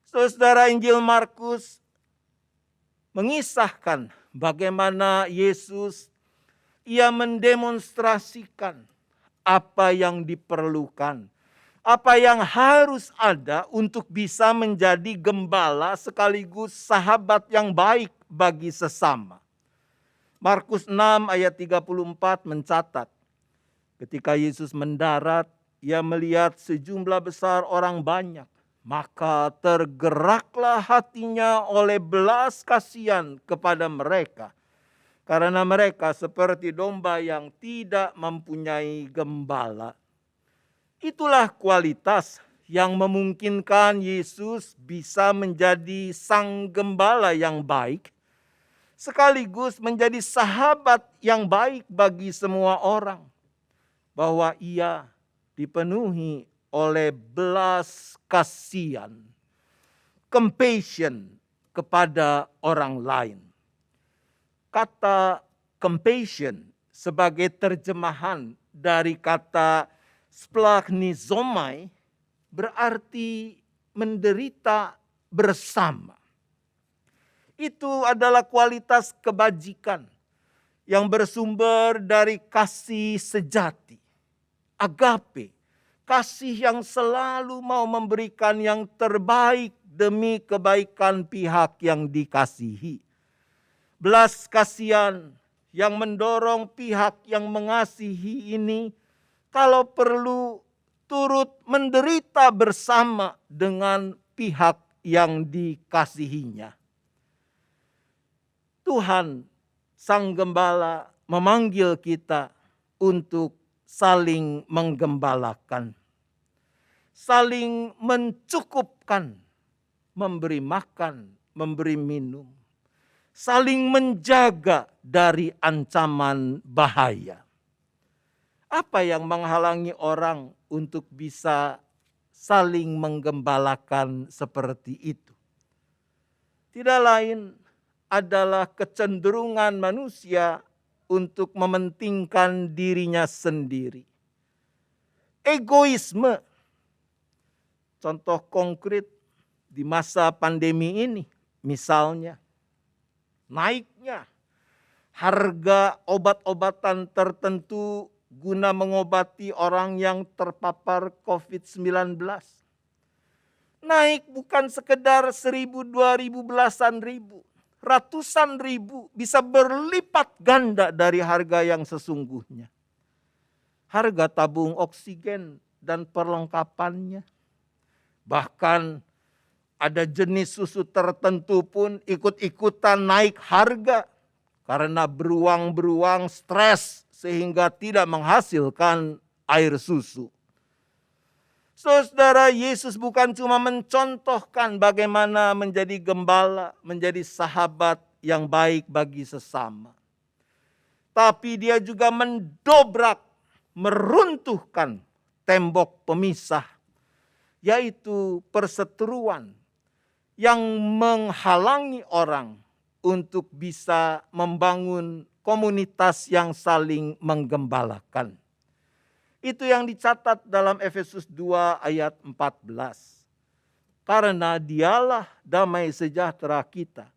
Speaker 10: Saudara, Injil Markus mengisahkan bagaimana Yesus ia mendemonstrasikan apa yang diperlukan, apa yang harus ada untuk bisa menjadi gembala sekaligus sahabat yang baik bagi sesama. Markus 6 ayat 34 mencatat, ketika Yesus mendarat, ia melihat sejumlah besar orang banyak, maka tergeraklah hatinya oleh belas kasihan kepada mereka, karena mereka seperti domba yang tidak mempunyai gembala. Itulah kualitas yang memungkinkan Yesus bisa menjadi sang gembala yang baik, sekaligus menjadi sahabat yang baik bagi semua orang. Bahwa ia dipenuhi oleh belas kasihan, compassion kepada orang lain. Kata compassion sebagai terjemahan dari kata splagchnizomai berarti menderita bersama. Itu adalah kualitas kebajikan yang bersumber dari kasih sejati, agape, kasih yang selalu mau memberikan yang terbaik demi kebaikan pihak yang dikasihi. Belas kasihan yang mendorong pihak yang mengasihi ini kalau perlu turut menderita bersama dengan pihak yang dikasihinya. Tuhan Sang Gembala memanggil kita untuk saling menggembalakan, saling mencukupkan, memberi makan, memberi minum, saling menjaga dari ancaman bahaya. Apa yang menghalangi orang untuk bisa saling menggembalakan seperti itu? Tidak lain adalah kecenderungan manusia untuk mementingkan dirinya sendiri. Egoisme. Contoh konkret di masa pandemi ini, misalnya naiknya harga obat-obatan tertentu guna mengobati orang yang terpapar COVID-19. Naik bukan sekedar 1.000, 2.000, belasan ribu. Ratusan ribu, bisa berlipat ganda dari harga yang sesungguhnya. Harga tabung oksigen dan perlengkapannya. Bahkan ada jenis susu tertentu pun ikut-ikutan naik harga. Karena beruang-beruang stres sehingga tidak menghasilkan air susu. Saudara, Yesus bukan cuma mencontohkan bagaimana menjadi gembala, menjadi sahabat yang baik bagi sesama. Tapi Dia juga mendobrak, meruntuhkan tembok pemisah, yaitu perseteruan yang menghalangi orang untuk bisa membangun komunitas yang saling menggembalakan. Itu yang dicatat dalam Efesus 2 ayat 14. Karena Dialah damai sejahtera kita,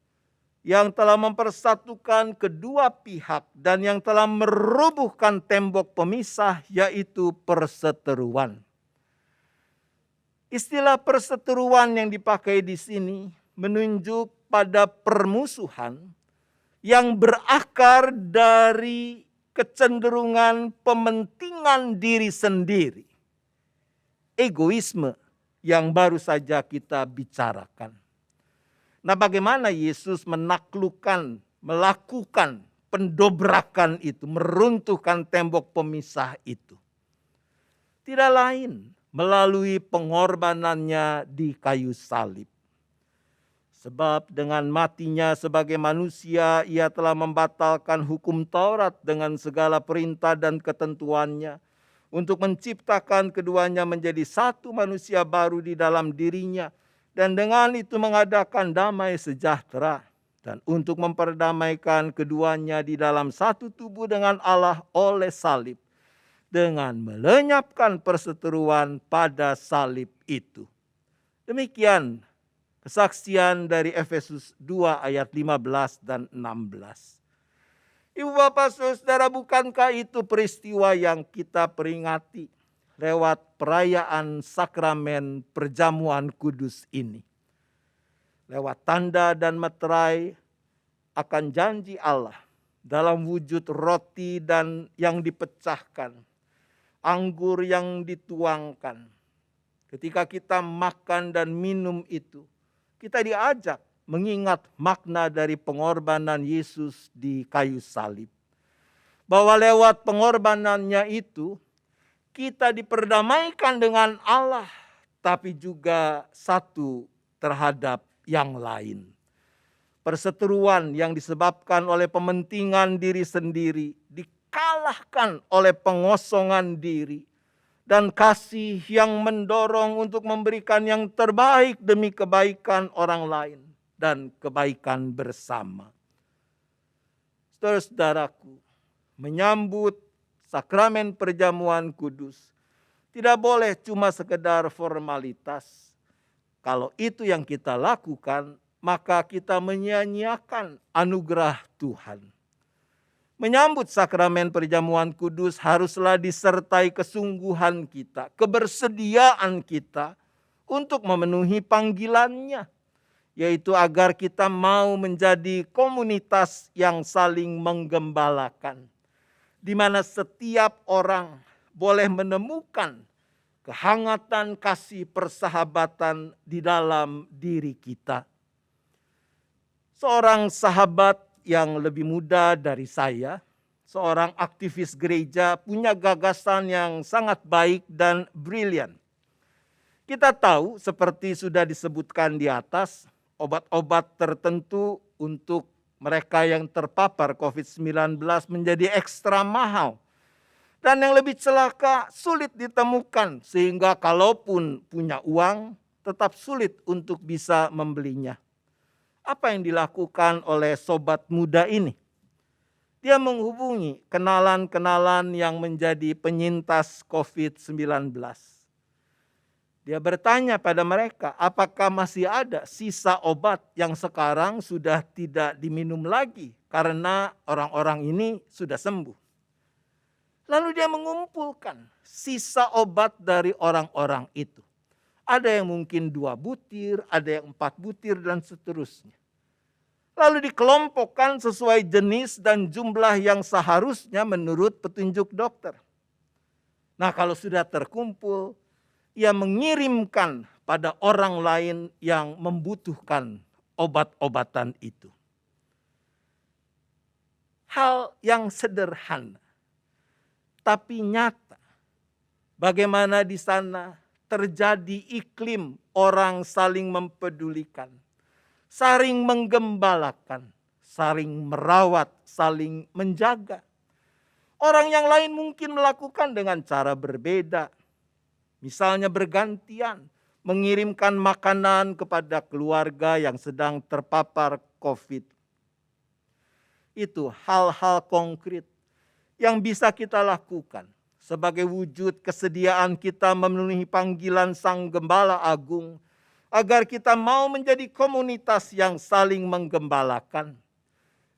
Speaker 10: yang telah mempersatukan kedua pihak dan yang telah merubuhkan tembok pemisah, yaitu perseteruan. Istilah perseteruan yang dipakai di sini menunjuk pada permusuhan yang berakar dari kecenderungan pementingan diri sendiri. egoisme yang baru saja kita bicarakan. Nah, bagaimana Yesus melakukan pendobrakan itu, meruntuhkan tembok pemisah itu? Tidak lain melalui pengorbanannya di kayu salib. Sebab dengan matinya sebagai manusia, ia telah membatalkan hukum Taurat dengan segala perintah dan ketentuannya, untuk menciptakan keduanya menjadi satu manusia baru di dalam dirinya, dan dengan itu mengadakan damai sejahtera, dan untuk memperdamaikan keduanya di dalam satu tubuh dengan Allah oleh salib, dengan melenyapkan perseteruan pada salib itu. Demikian kesaksian dari Efesus 2 ayat 15 dan 16. Ibu bapak saudara, bukankah itu peristiwa yang kita peringati lewat perayaan sakramen perjamuan kudus ini? Lewat tanda dan meterai akan janji Allah dalam wujud roti dan yang dipecahkan, anggur yang dituangkan. Ketika kita makan dan minum itu, kita diajak mengingat makna dari pengorbanan Yesus di kayu salib. Bahwa lewat pengorbanannya itu, kita diperdamaikan dengan Allah, tapi juga satu terhadap yang lain. Perseteruan yang disebabkan oleh pementingan diri sendiri dikalahkan oleh pengosongan diri, dan kasih yang mendorong untuk memberikan yang terbaik demi kebaikan orang lain dan kebaikan bersama. Saudara-saudaraku, menyambut sakramen perjamuan kudus tidak boleh cuma sekedar formalitas. Kalau itu yang kita lakukan, maka kita menyia-nyiakan anugerah Tuhan. Menyambut sakramen perjamuan kudus haruslah disertai kesungguhan kita, kebersediaan kita untuk memenuhi panggilannya, yaitu agar kita mau menjadi komunitas yang saling menggembalakan, di mana setiap orang boleh menemukan kehangatan kasih persahabatan di dalam diri kita. Seorang sahabat yang lebih muda dari saya, seorang aktivis gereja, punya gagasan yang sangat baik dan brilian. Kita tahu, seperti sudah disebutkan di atas, obat-obat tertentu untuk mereka yang terpapar COVID-19 menjadi ekstra mahal. Dan yang lebih celaka, sulit ditemukan, sehingga kalaupun punya uang, tetap sulit untuk bisa membelinya. Apa yang dilakukan oleh sobat muda ini? Dia menghubungi kenalan-kenalan yang menjadi penyintas COVID-19. Dia bertanya pada mereka, apakah masih ada sisa obat yang sekarang sudah tidak diminum lagi karena orang-orang ini sudah sembuh. Lalu dia mengumpulkan sisa obat dari orang-orang itu. Ada yang mungkin 2 butir, ada yang 4 butir dan seterusnya. Lalu dikelompokkan sesuai jenis dan jumlah yang seharusnya menurut petunjuk dokter. Nah, kalau sudah terkumpul, ia mengirimkan pada orang lain yang membutuhkan obat-obatan itu. Hal yang sederhana, tapi nyata. Bagaimana di sana terjadi iklim orang saling mempedulikan, saling menggembalakan, saling merawat, saling menjaga. Orang yang lain mungkin melakukan dengan cara berbeda. Misalnya bergantian mengirimkan makanan kepada keluarga yang sedang terpapar COVID. Itu hal-hal konkret yang bisa kita lakukan sebagai wujud kesediaan kita memenuhi panggilan Sang Gembala Agung, agar kita mau menjadi komunitas yang saling menggembalakan,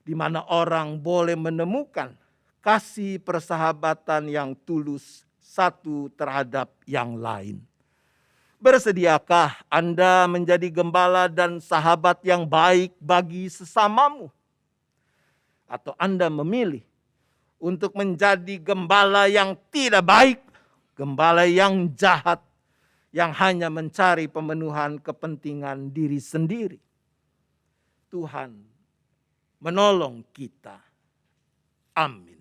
Speaker 10: di mana orang boleh menemukan kasih persahabatan yang tulus satu terhadap yang lain. Bersediakah Anda menjadi gembala dan sahabat yang baik bagi sesamamu? Atau Anda memilih untuk menjadi gembala yang tidak baik, gembala yang jahat, yang hanya mencari pemenuhan kepentingan diri sendiri. Tuhan menolong kita. Amin.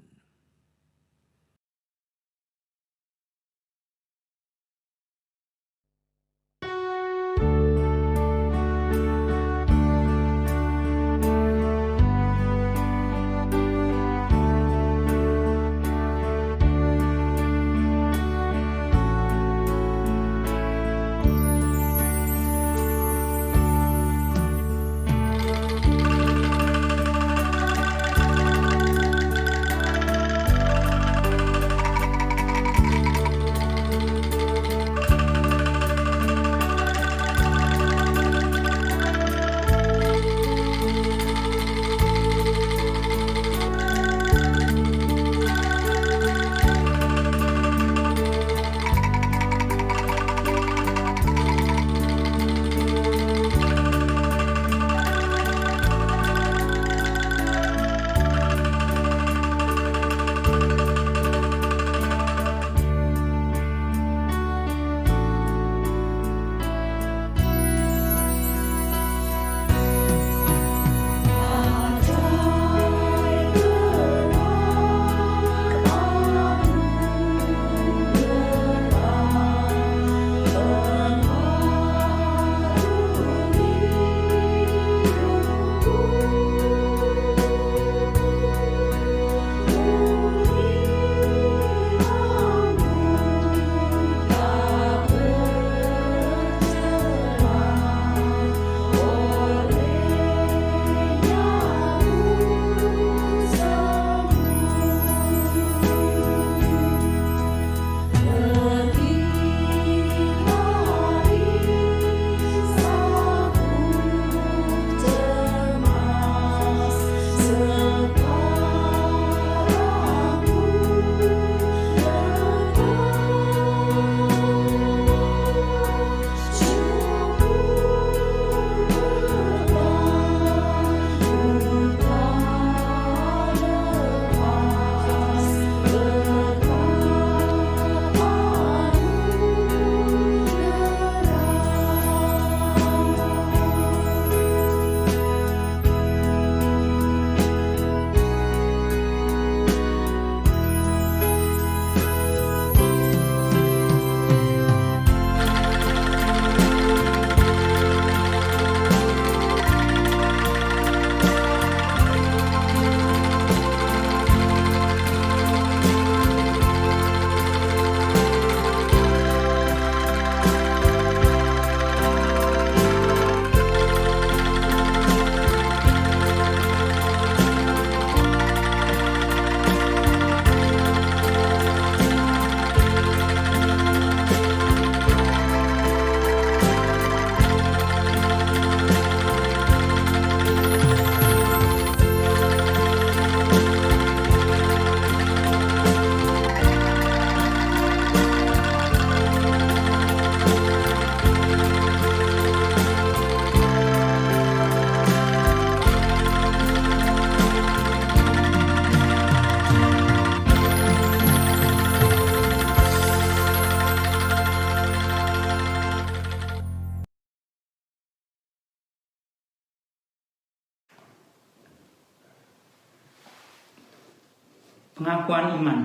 Speaker 9: Pengakuan iman.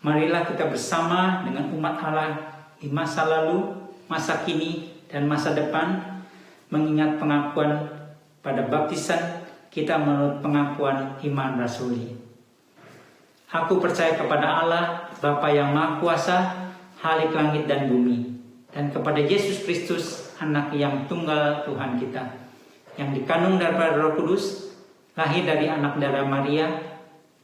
Speaker 9: Marilah kita bersama dengan umat Allah di masa lalu, masa kini, dan masa depan mengingat pengakuan pada baptisan kita menurut pengakuan iman rasuli. Aku percaya kepada Allah, Bapa yang Maha Kuasa, Khalik langit dan bumi, dan kepada Yesus Kristus, Anak yang tunggal Tuhan kita, yang dikandung daripada Roh Kudus, lahir dari anak darah Maria,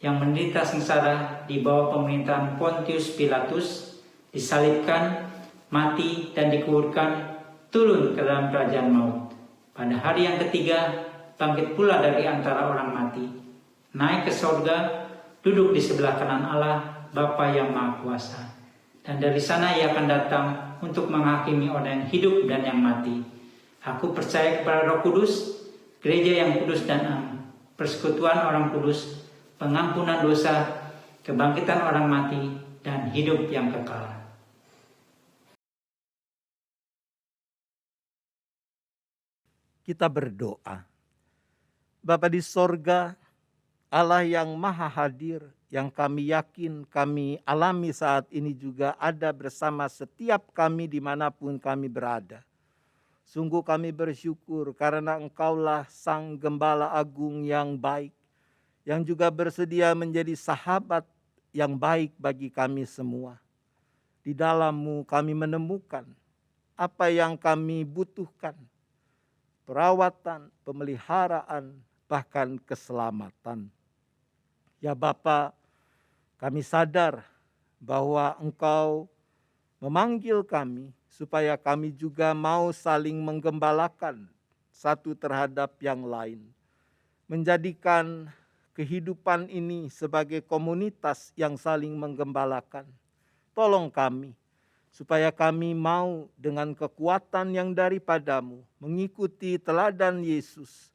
Speaker 9: yang menderita sengsara di bawah pemerintahan Pontius Pilatus, disalibkan, mati dan dikuburkan, turun ke dalam kerajaan maut. Pada hari yang ketiga, bangkit pula dari antara orang mati, naik ke sorga, duduk di sebelah kanan Allah, Bapa yang Maha Kuasa. Dan dari sana ia akan datang untuk menghakimi orang yang hidup dan yang mati. Aku percaya kepada Roh Kudus, gereja yang kudus dan am, persekutuan orang kudus, pengampunan dosa, kebangkitan orang mati, dan hidup yang kekal.
Speaker 10: Kita berdoa. Bapa di sorga, Allah yang maha hadir, yang kami yakin kami alami saat ini juga ada bersama setiap kami dimanapun kami berada. Sungguh kami bersyukur karena Engkaulah Sang Gembala Agung yang baik, yang juga bersedia menjadi sahabat yang baik bagi kami semua. Di dalam-Mu kami menemukan apa yang kami butuhkan, perawatan, pemeliharaan, bahkan keselamatan. Ya Bapa, kami sadar bahwa Engkau memanggil kami supaya kami juga mau saling menggembalakan satu terhadap yang lain. Menjadikan kehidupan ini sebagai komunitas yang saling menggembalakan. Tolong kami, supaya kami mau dengan kekuatan yang daripada-Mu mengikuti teladan Yesus,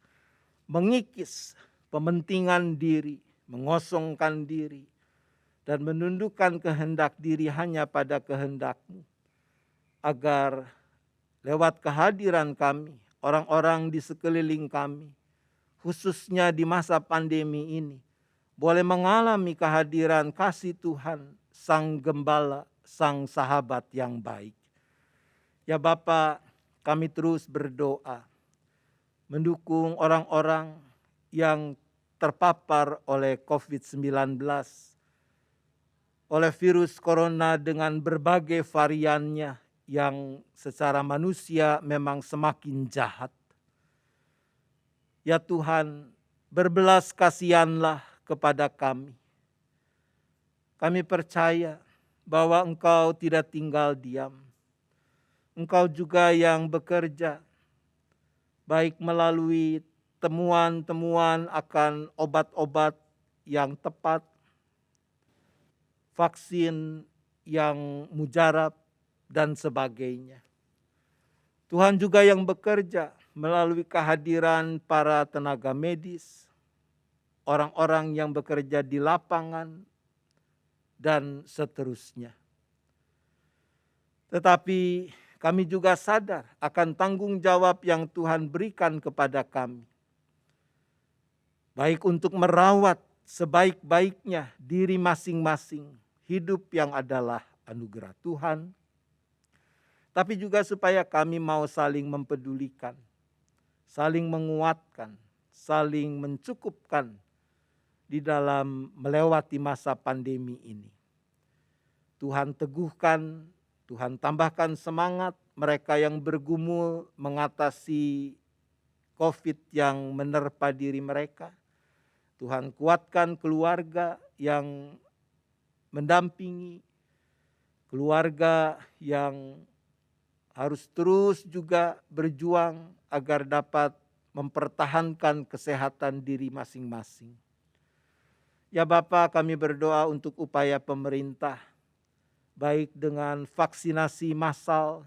Speaker 10: mengikis pementingan diri, mengosongkan diri, dan menundukkan kehendak diri hanya pada kehendak-Mu, agar lewat kehadiran kami, orang-orang di sekeliling kami, khususnya di masa pandemi ini, boleh mengalami kehadiran kasih Tuhan, Sang Gembala, Sang Sahabat yang baik. Ya Bapa, kami terus berdoa, mendukung orang-orang yang terpapar oleh COVID-19, oleh virus corona dengan berbagai variannya yang secara manusia memang semakin jahat. Ya Tuhan, berbelas kasihanlah kepada kami. Kami percaya bahwa Engkau tidak tinggal diam. Engkau juga yang bekerja, baik melalui temuan-temuan akan obat-obat yang tepat, vaksin yang mujarab, dan sebagainya. Tuhan juga yang bekerja melalui kehadiran para tenaga medis, orang-orang yang bekerja di lapangan, dan seterusnya. Tetapi kami juga sadar akan tanggung jawab yang Tuhan berikan kepada kami. Baik untuk merawat sebaik-baiknya diri masing-masing, hidup yang adalah anugerah Tuhan, tapi juga supaya kami mau saling mempedulikan, saling menguatkan, saling mencukupkan di dalam melewati masa pandemi ini. Tuhan teguhkan, Tuhan tambahkan semangat mereka yang bergumul mengatasi COVID yang menerpa diri mereka. Tuhan kuatkan keluarga yang mendampingi, keluarga yang harus terus juga berjuang agar dapat mempertahankan kesehatan diri masing-masing. Ya Bapa, kami berdoa untuk upaya pemerintah, baik dengan vaksinasi massal,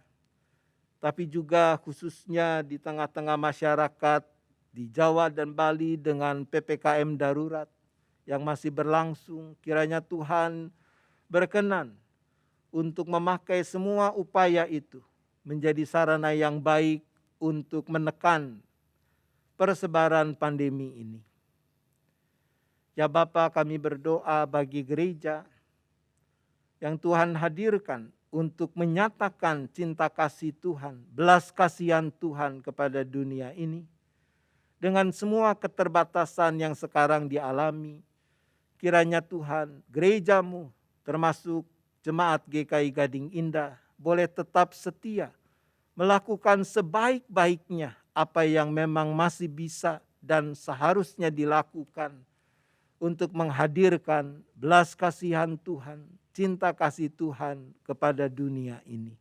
Speaker 10: tapi juga khususnya di tengah-tengah masyarakat di Jawa dan Bali dengan PPKM darurat yang masih berlangsung. Kiranya Tuhan berkenan untuk memakai semua upaya itu menjadi sarana yang baik untuk menekan persebaran pandemi ini. Ya Bapa, kami berdoa bagi gereja yang Tuhan hadirkan untuk menyatakan cinta kasih Tuhan, belas kasihan Tuhan kepada dunia ini. Dengan semua keterbatasan yang sekarang dialami, kiranya Tuhan, gereja-Mu termasuk Jemaat GKI Gading Indah boleh tetap setia melakukan sebaik-baiknya apa yang memang masih bisa dan seharusnya dilakukan untuk menghadirkan belas kasihan Tuhan, cinta kasih Tuhan kepada dunia ini.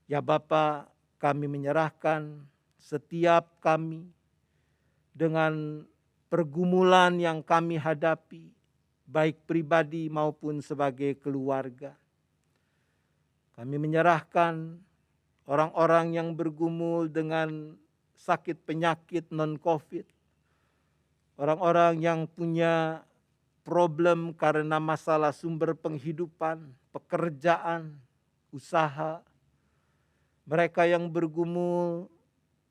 Speaker 10: Ya Bapa, kami menyerahkan setiap kami dengan pergumulan yang kami hadapi, baik pribadi maupun sebagai keluarga. Kami menyerahkan orang-orang yang bergumul dengan sakit penyakit non-COVID, orang-orang yang punya problem karena masalah sumber penghidupan, pekerjaan, usaha, mereka yang bergumul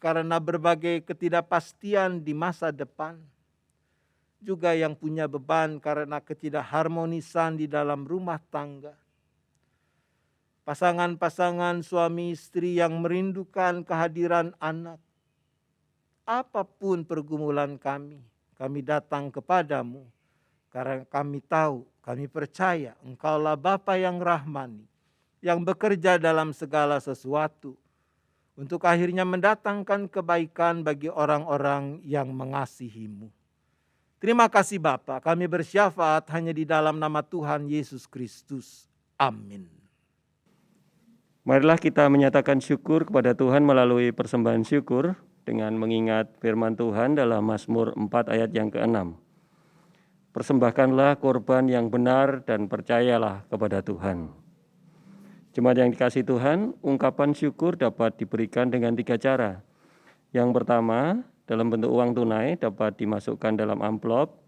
Speaker 10: karena berbagai ketidakpastian di masa depan. Juga yang punya beban karena ketidakharmonisan di dalam rumah tangga. Pasangan-pasangan suami istri yang merindukan kehadiran anak. Apapun pergumulan kami datang kepadamu. Karena kami tahu, kami percaya Engkaulah Bapa yang rahmani, yang bekerja dalam segala sesuatu, untuk akhirnya mendatangkan kebaikan bagi orang-orang yang mengasihi-Mu. Terima kasih Bapa, kami bersyafaat hanya di dalam nama Tuhan Yesus Kristus. Amin.
Speaker 13: Marilah kita menyatakan syukur kepada Tuhan melalui persembahan syukur dengan mengingat firman Tuhan dalam Mazmur 4 ayat yang ke-6. Persembahkanlah korban yang benar dan percayalah kepada Tuhan. Jemaat yang dikasihi Tuhan, ungkapan syukur dapat diberikan dengan 3 cara. Yang pertama, dalam bentuk uang tunai dapat dimasukkan dalam amplop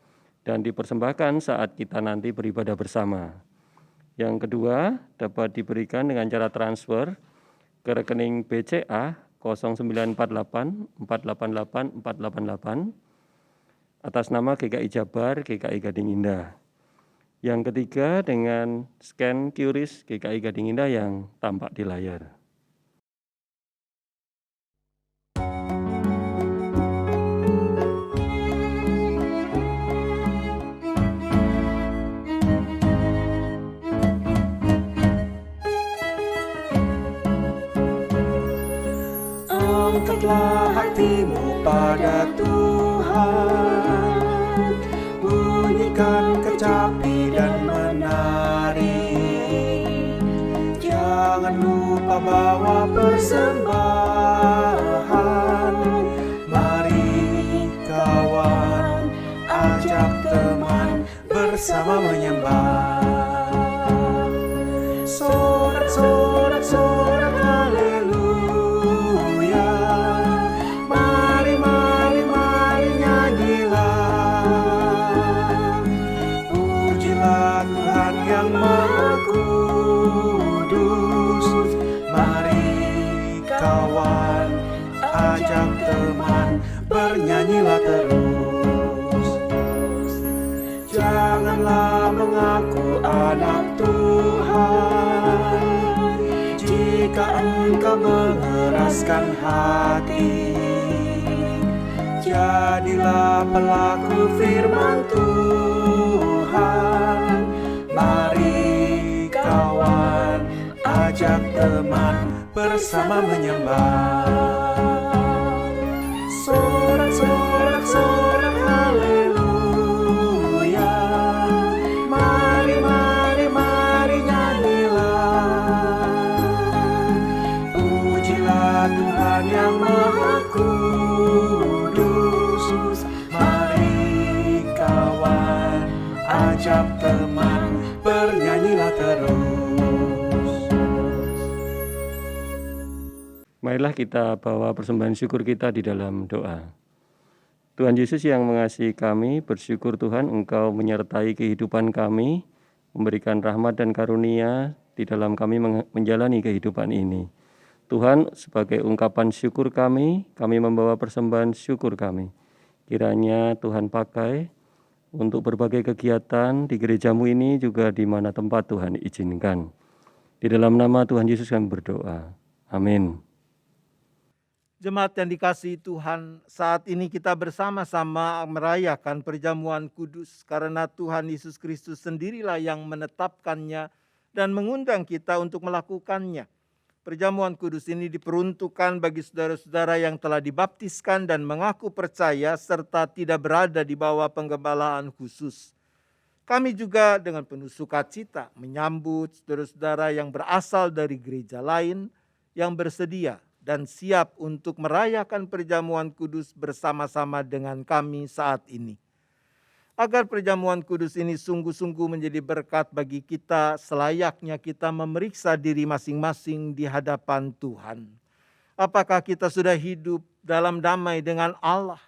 Speaker 13: dan dipersembahkan saat kita nanti beribadah bersama. Yang kedua, dapat diberikan dengan cara transfer ke rekening BCA 0948 488 488 atas nama GKI Jabar, GKI Gading Indah. Yang ketiga dengan scan QRIS GKI Gading Indah yang tampak di layar.
Speaker 12: Angkatlah hatimu pada Tuhan, bunyikan kecapi dan menari. Jangan lupa bawa persembahan. Mari kawan, ajak teman bersama menyembah. Sorak-sorak, sorak haleluya. Mari, mari, mari nyanyilah. Pujilah Tuhan yang Maha Kudus. Mari kawan, ajak teman, bernyanyilah terus. Janganlah mengaku anak Tuhan jika engkau mengeraskan hati. Jadilah pelaku firman Tuhan. Mari kawan, ajak teman bersama menyembah. Sorak-sorak, sorak haleluya. Mari, mari, mari nyanyilah. Pujilah Tuhan yang Maha Kudus. Mari kawan, ajak teman, bernyanyilah terus.
Speaker 13: Marilah kita bawa persembahan syukur kita di dalam doa. Tuhan Yesus yang mengasihi kami, bersyukur Tuhan Engkau menyertai kehidupan kami, memberikan rahmat dan karunia di dalam kami menjalani kehidupan ini. Tuhan, sebagai ungkapan syukur kami membawa persembahan syukur kami. Kiranya Tuhan pakai untuk berbagai kegiatan di gerejamu ini juga di mana tempat Tuhan izinkan. Di dalam nama Tuhan Yesus kami berdoa. Amin.
Speaker 10: Jemaat yang dikasihi Tuhan, saat ini kita bersama-sama merayakan perjamuan kudus karena Tuhan Yesus Kristus sendirilah yang menetapkannya dan mengundang kita untuk melakukannya. Perjamuan kudus ini diperuntukkan bagi saudara-saudara yang telah dibaptiskan dan mengaku percaya serta tidak berada di bawah penggembalaan khusus. Kami juga dengan penuh sukacita menyambut saudara-saudara yang berasal dari gereja lain yang bersedia dan siap untuk merayakan perjamuan kudus bersama-sama dengan kami saat ini. Agar perjamuan kudus ini sungguh-sungguh menjadi berkat bagi kita, selayaknya kita memeriksa diri masing-masing di hadapan Tuhan. Apakah kita sudah hidup dalam damai dengan Allah?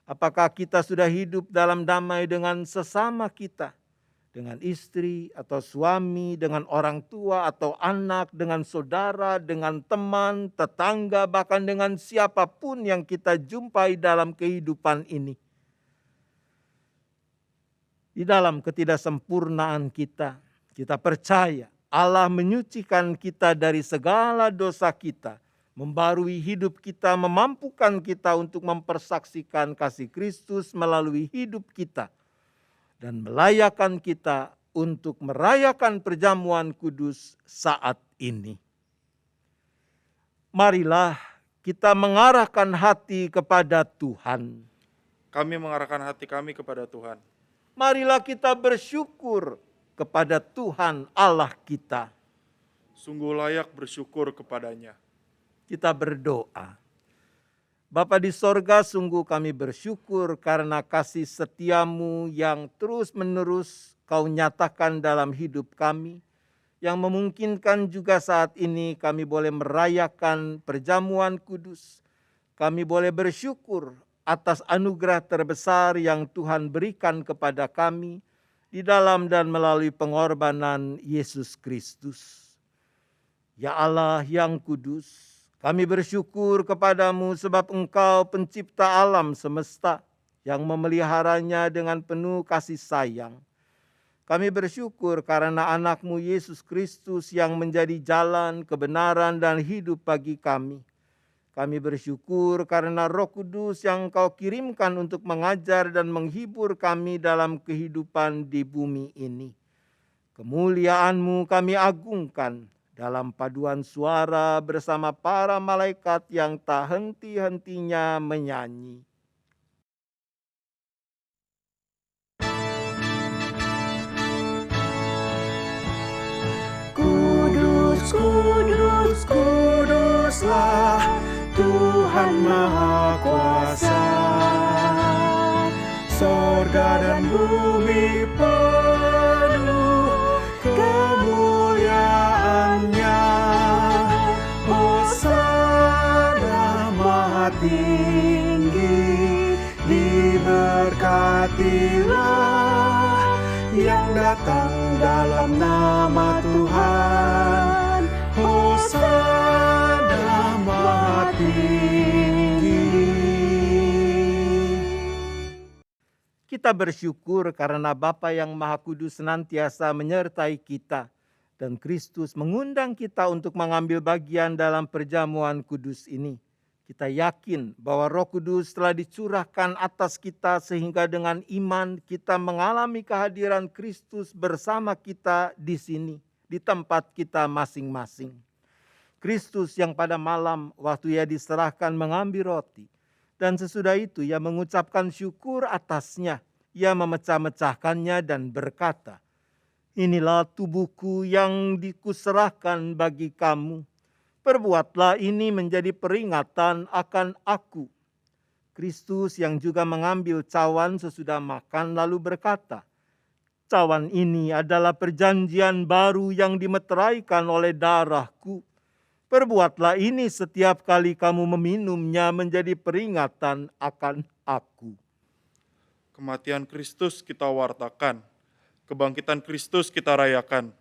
Speaker 10: Apakah kita sudah hidup dalam damai dengan sesama kita? dengan istri atau suami, dengan orang tua atau anak, dengan saudara, dengan teman, tetangga, bahkan dengan siapapun yang kita jumpai dalam kehidupan ini. Di dalam ketidaksempurnaan kita, kita percaya Allah menyucikan kita dari segala dosa kita, membarui hidup kita, memampukan kita untuk mempersaksikan kasih Kristus melalui hidup kita, dan melayakkan kita untuk merayakan perjamuan kudus saat ini. Marilah kita mengarahkan hati kepada Tuhan.
Speaker 11: Kami mengarahkan hati kami kepada Tuhan.
Speaker 10: Marilah kita bersyukur kepada Tuhan Allah kita.
Speaker 11: Sungguh layak bersyukur kepadanya.
Speaker 10: Kita berdoa. Bapa di sorga, sungguh kami bersyukur karena kasih setiamu yang terus-menerus Kau nyatakan dalam hidup kami, yang memungkinkan juga saat ini kami boleh merayakan perjamuan kudus. Kami boleh bersyukur atas anugerah terbesar yang Tuhan berikan kepada kami di dalam dan melalui pengorbanan Yesus Kristus. Ya Allah yang kudus, kami bersyukur kepadamu sebab Engkau pencipta alam semesta yang memeliharanya dengan penuh kasih sayang. Kami bersyukur karena anak-Mu Yesus Kristus yang menjadi jalan, kebenaran, dan hidup bagi kami. Kami bersyukur karena Roh Kudus yang Kau kirimkan untuk mengajar dan menghibur kami dalam kehidupan di bumi ini. Kemuliaan-Mu kami agungkan dalam paduan suara bersama para malaikat yang tak henti-hentinya menyanyi.
Speaker 12: Kudus, kudus, kuduslah Tuhan Maha Kuasa. Sorga dan bumi penuh kemuliaan-Nya. Hosana Maha Tinggi, diberkatilah yang datang dalam nama Tuhan. Hosana Maha Tinggi.
Speaker 10: Kita bersyukur karena Bapa yang Maha Kudus senantiasa menyertai kita, dan Kristus mengundang kita untuk mengambil bagian dalam perjamuan kudus ini. Kita yakin bahwa Roh Kudus telah dicurahkan atas kita sehingga dengan iman kita mengalami kehadiran Kristus bersama kita di sini, di tempat kita masing-masing. Kristus yang pada malam waktu Ia diserahkan mengambil roti, dan sesudah itu Ia mengucapkan syukur atasnya. Ia memecah-mecahkannya dan berkata, "Inilah tubuhku yang dikuserahkan bagi kamu. Perbuatlah ini menjadi peringatan akan aku." Kristus yang juga mengambil cawan sesudah makan lalu berkata, "Cawan ini adalah perjanjian baru yang dimeteraikan oleh darahku. Perbuatlah ini setiap kali kamu meminumnya menjadi peringatan akan aku."
Speaker 11: Kematian Kristus kita wartakan, kebangkitan Kristus kita rayakan,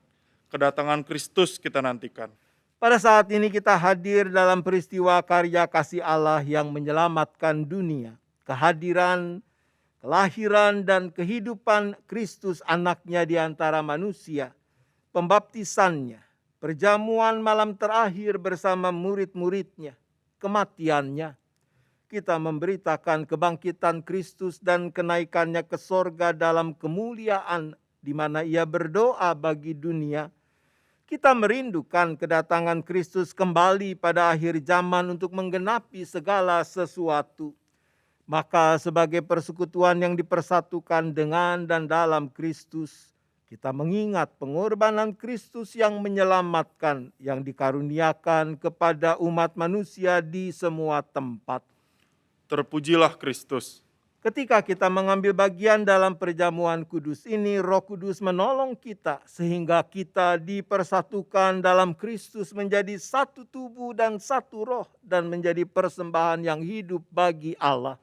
Speaker 11: kedatangan Kristus kita nantikan.
Speaker 10: Pada saat ini kita hadir dalam peristiwa karya kasih Allah yang menyelamatkan dunia. Kehadiran, kelahiran, dan kehidupan Kristus anaknya di antara manusia. Pembaptisannya, perjamuan malam terakhir bersama murid-muridnya, kematiannya. Kita memberitakan kebangkitan Kristus dan kenaikannya ke sorga dalam kemuliaan di mana Ia berdoa bagi dunia. Kita merindukan kedatangan Kristus kembali pada akhir zaman untuk menggenapi segala sesuatu. Maka sebagai persekutuan yang dipersatukan dengan dan dalam Kristus, kita mengingat pengorbanan Kristus yang menyelamatkan, yang dikaruniakan kepada umat manusia di semua tempat.
Speaker 11: Terpujilah Kristus.
Speaker 10: Ketika kita mengambil bagian dalam perjamuan kudus ini, Roh Kudus menolong kita sehingga kita dipersatukan dalam Kristus menjadi satu tubuh dan satu roh dan menjadi persembahan yang hidup bagi Allah.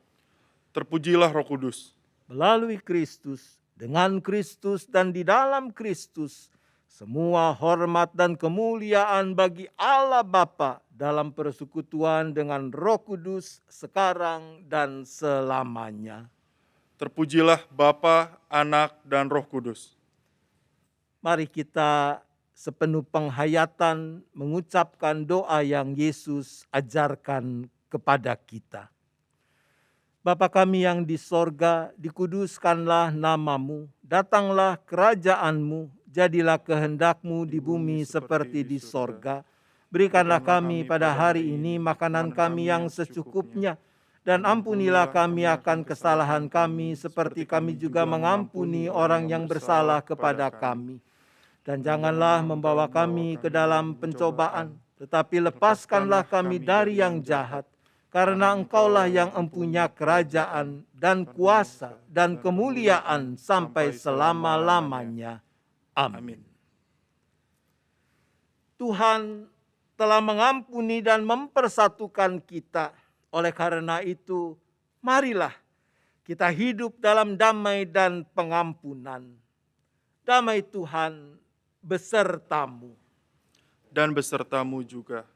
Speaker 11: Terpujilah Roh Kudus.
Speaker 10: Melalui Kristus, dengan Kristus dan di dalam Kristus, semua hormat dan kemuliaan bagi Allah Bapa dalam persekutuan dengan Roh Kudus sekarang dan selamanya.
Speaker 11: Terpujilah Bapa, Anak, dan Roh Kudus.
Speaker 10: Mari kita sepenuh penghayatan mengucapkan doa yang Yesus ajarkan kepada kita. Bapa kami yang di sorga, dikuduskanlah namamu, datanglah kerajaanmu, jadilah kehendakmu di bumi seperti di sorga. Berikanlah kami pada hari ini makanan kami yang secukupnya, dan ampunilah kami akan kesalahan kami seperti kami juga mengampuni orang yang bersalah kepada kami. Dan janganlah membawa kami ke dalam pencobaan, tetapi lepaskanlah kami dari yang jahat. Karena Engkaulah yang empunya kerajaan dan kuasa dan kemuliaan sampai selama-lamanya. Amin. Tuhan telah mengampuni dan mempersatukan kita. Oleh karena itu, marilah kita hidup dalam damai dan pengampunan. Damai Tuhan besertamu.
Speaker 11: Dan besertamu juga.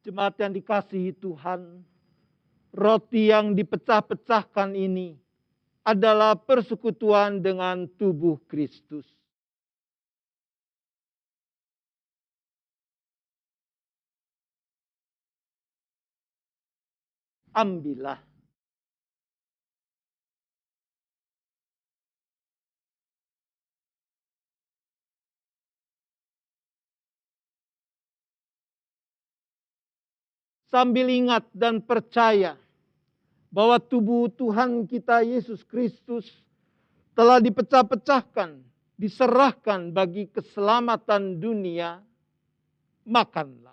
Speaker 10: Jemaat yang dikasihi Tuhan, roti yang dipecah-pecahkan ini adalah persekutuan dengan tubuh Kristus. Ambillah. Sambil ingat dan percaya bahwa tubuh Tuhan kita Yesus Kristus telah dipecah-pecahkan, diserahkan bagi keselamatan dunia, makanlah.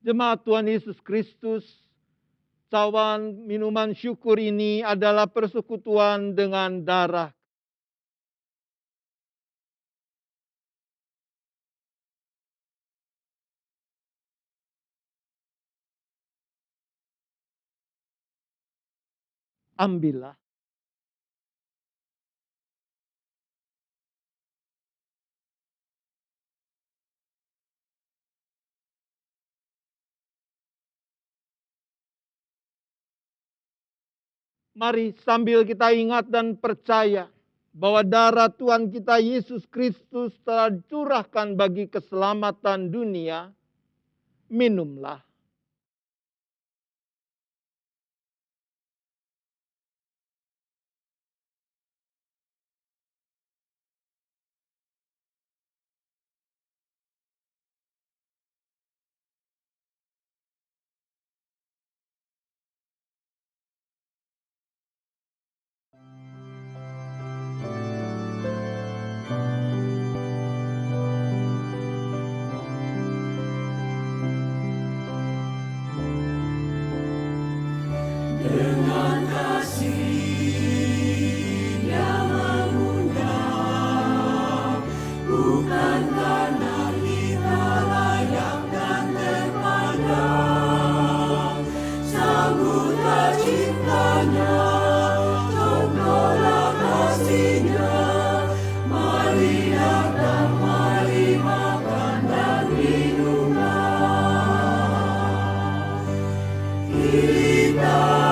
Speaker 10: Jemaat Tuhan Yesus Kristus, cawan minuman syukur ini adalah persekutuan dengan darah. Ambillah. Mari sambil kita ingat dan percaya bahwa darah Tuhan kita Yesus Kristus telah dicurahkan bagi keselamatan dunia, minumlah.
Speaker 12: Dengan kasih yang mengundang, bukan karena kita layak dan terpandang. Sambutlah ciptanya, tontolah kasihnya. Mari datang, mari makan dan minumlah. Kita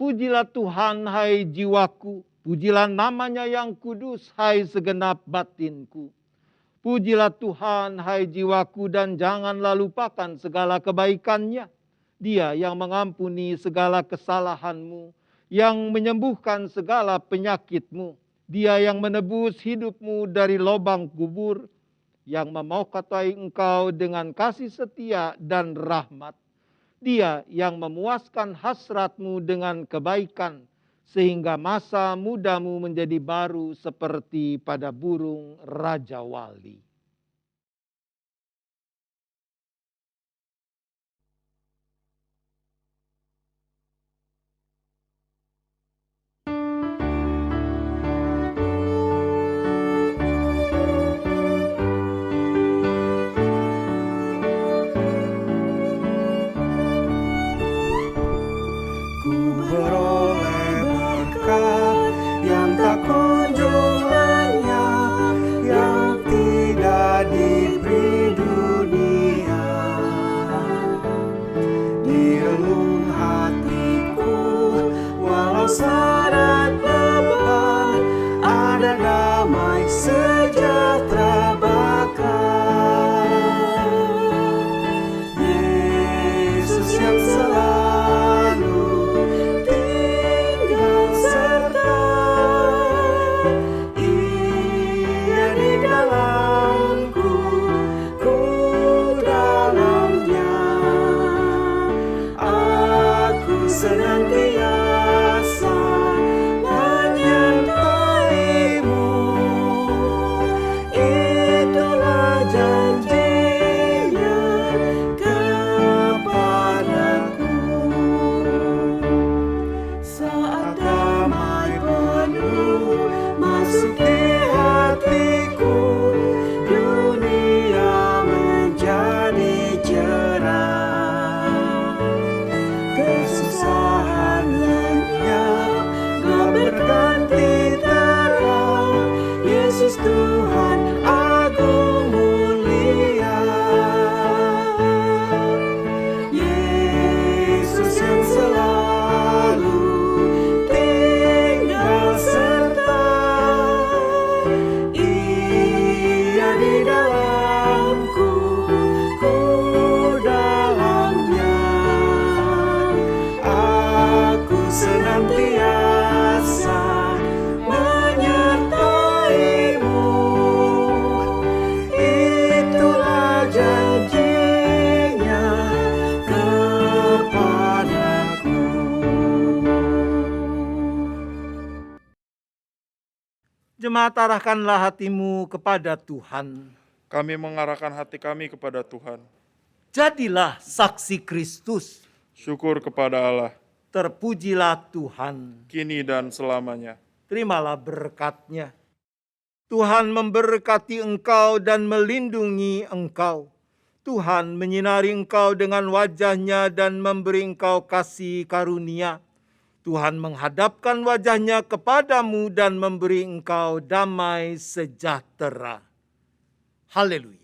Speaker 10: Pujilah Tuhan, hai jiwaku. Pujilah namanya yang kudus, hai segenap batinku. Pujilah Tuhan, hai jiwaku, dan janganlah lupakan segala kebaikannya. Dia yang mengampuni segala kesalahanmu, yang menyembuhkan segala penyakitmu. Dia yang menebus hidupmu dari lubang kubur, yang memaukatai engkau dengan kasih setia dan rahmat. Dia yang memuaskan hasratmu dengan kebaikan, sehingga masa mudamu menjadi baru seperti pada burung Raja Wali. Jemaat, arahkanlah hatimu kepada Tuhan.
Speaker 11: Kami mengarahkan hati kami kepada Tuhan.
Speaker 10: Jadilah saksi Kristus.
Speaker 11: Syukur kepada Allah.
Speaker 10: Terpujilah Tuhan.
Speaker 11: Kini dan selamanya.
Speaker 10: Terimalah berkat-Nya. Tuhan memberkati engkau dan melindungi engkau. Tuhan menyinari engkau dengan wajah-Nya dan memberi engkau kasih karunia. Tuhan menghadapkan wajah-Nya kepadamu dan memberi engkau damai sejahtera. Haleluya.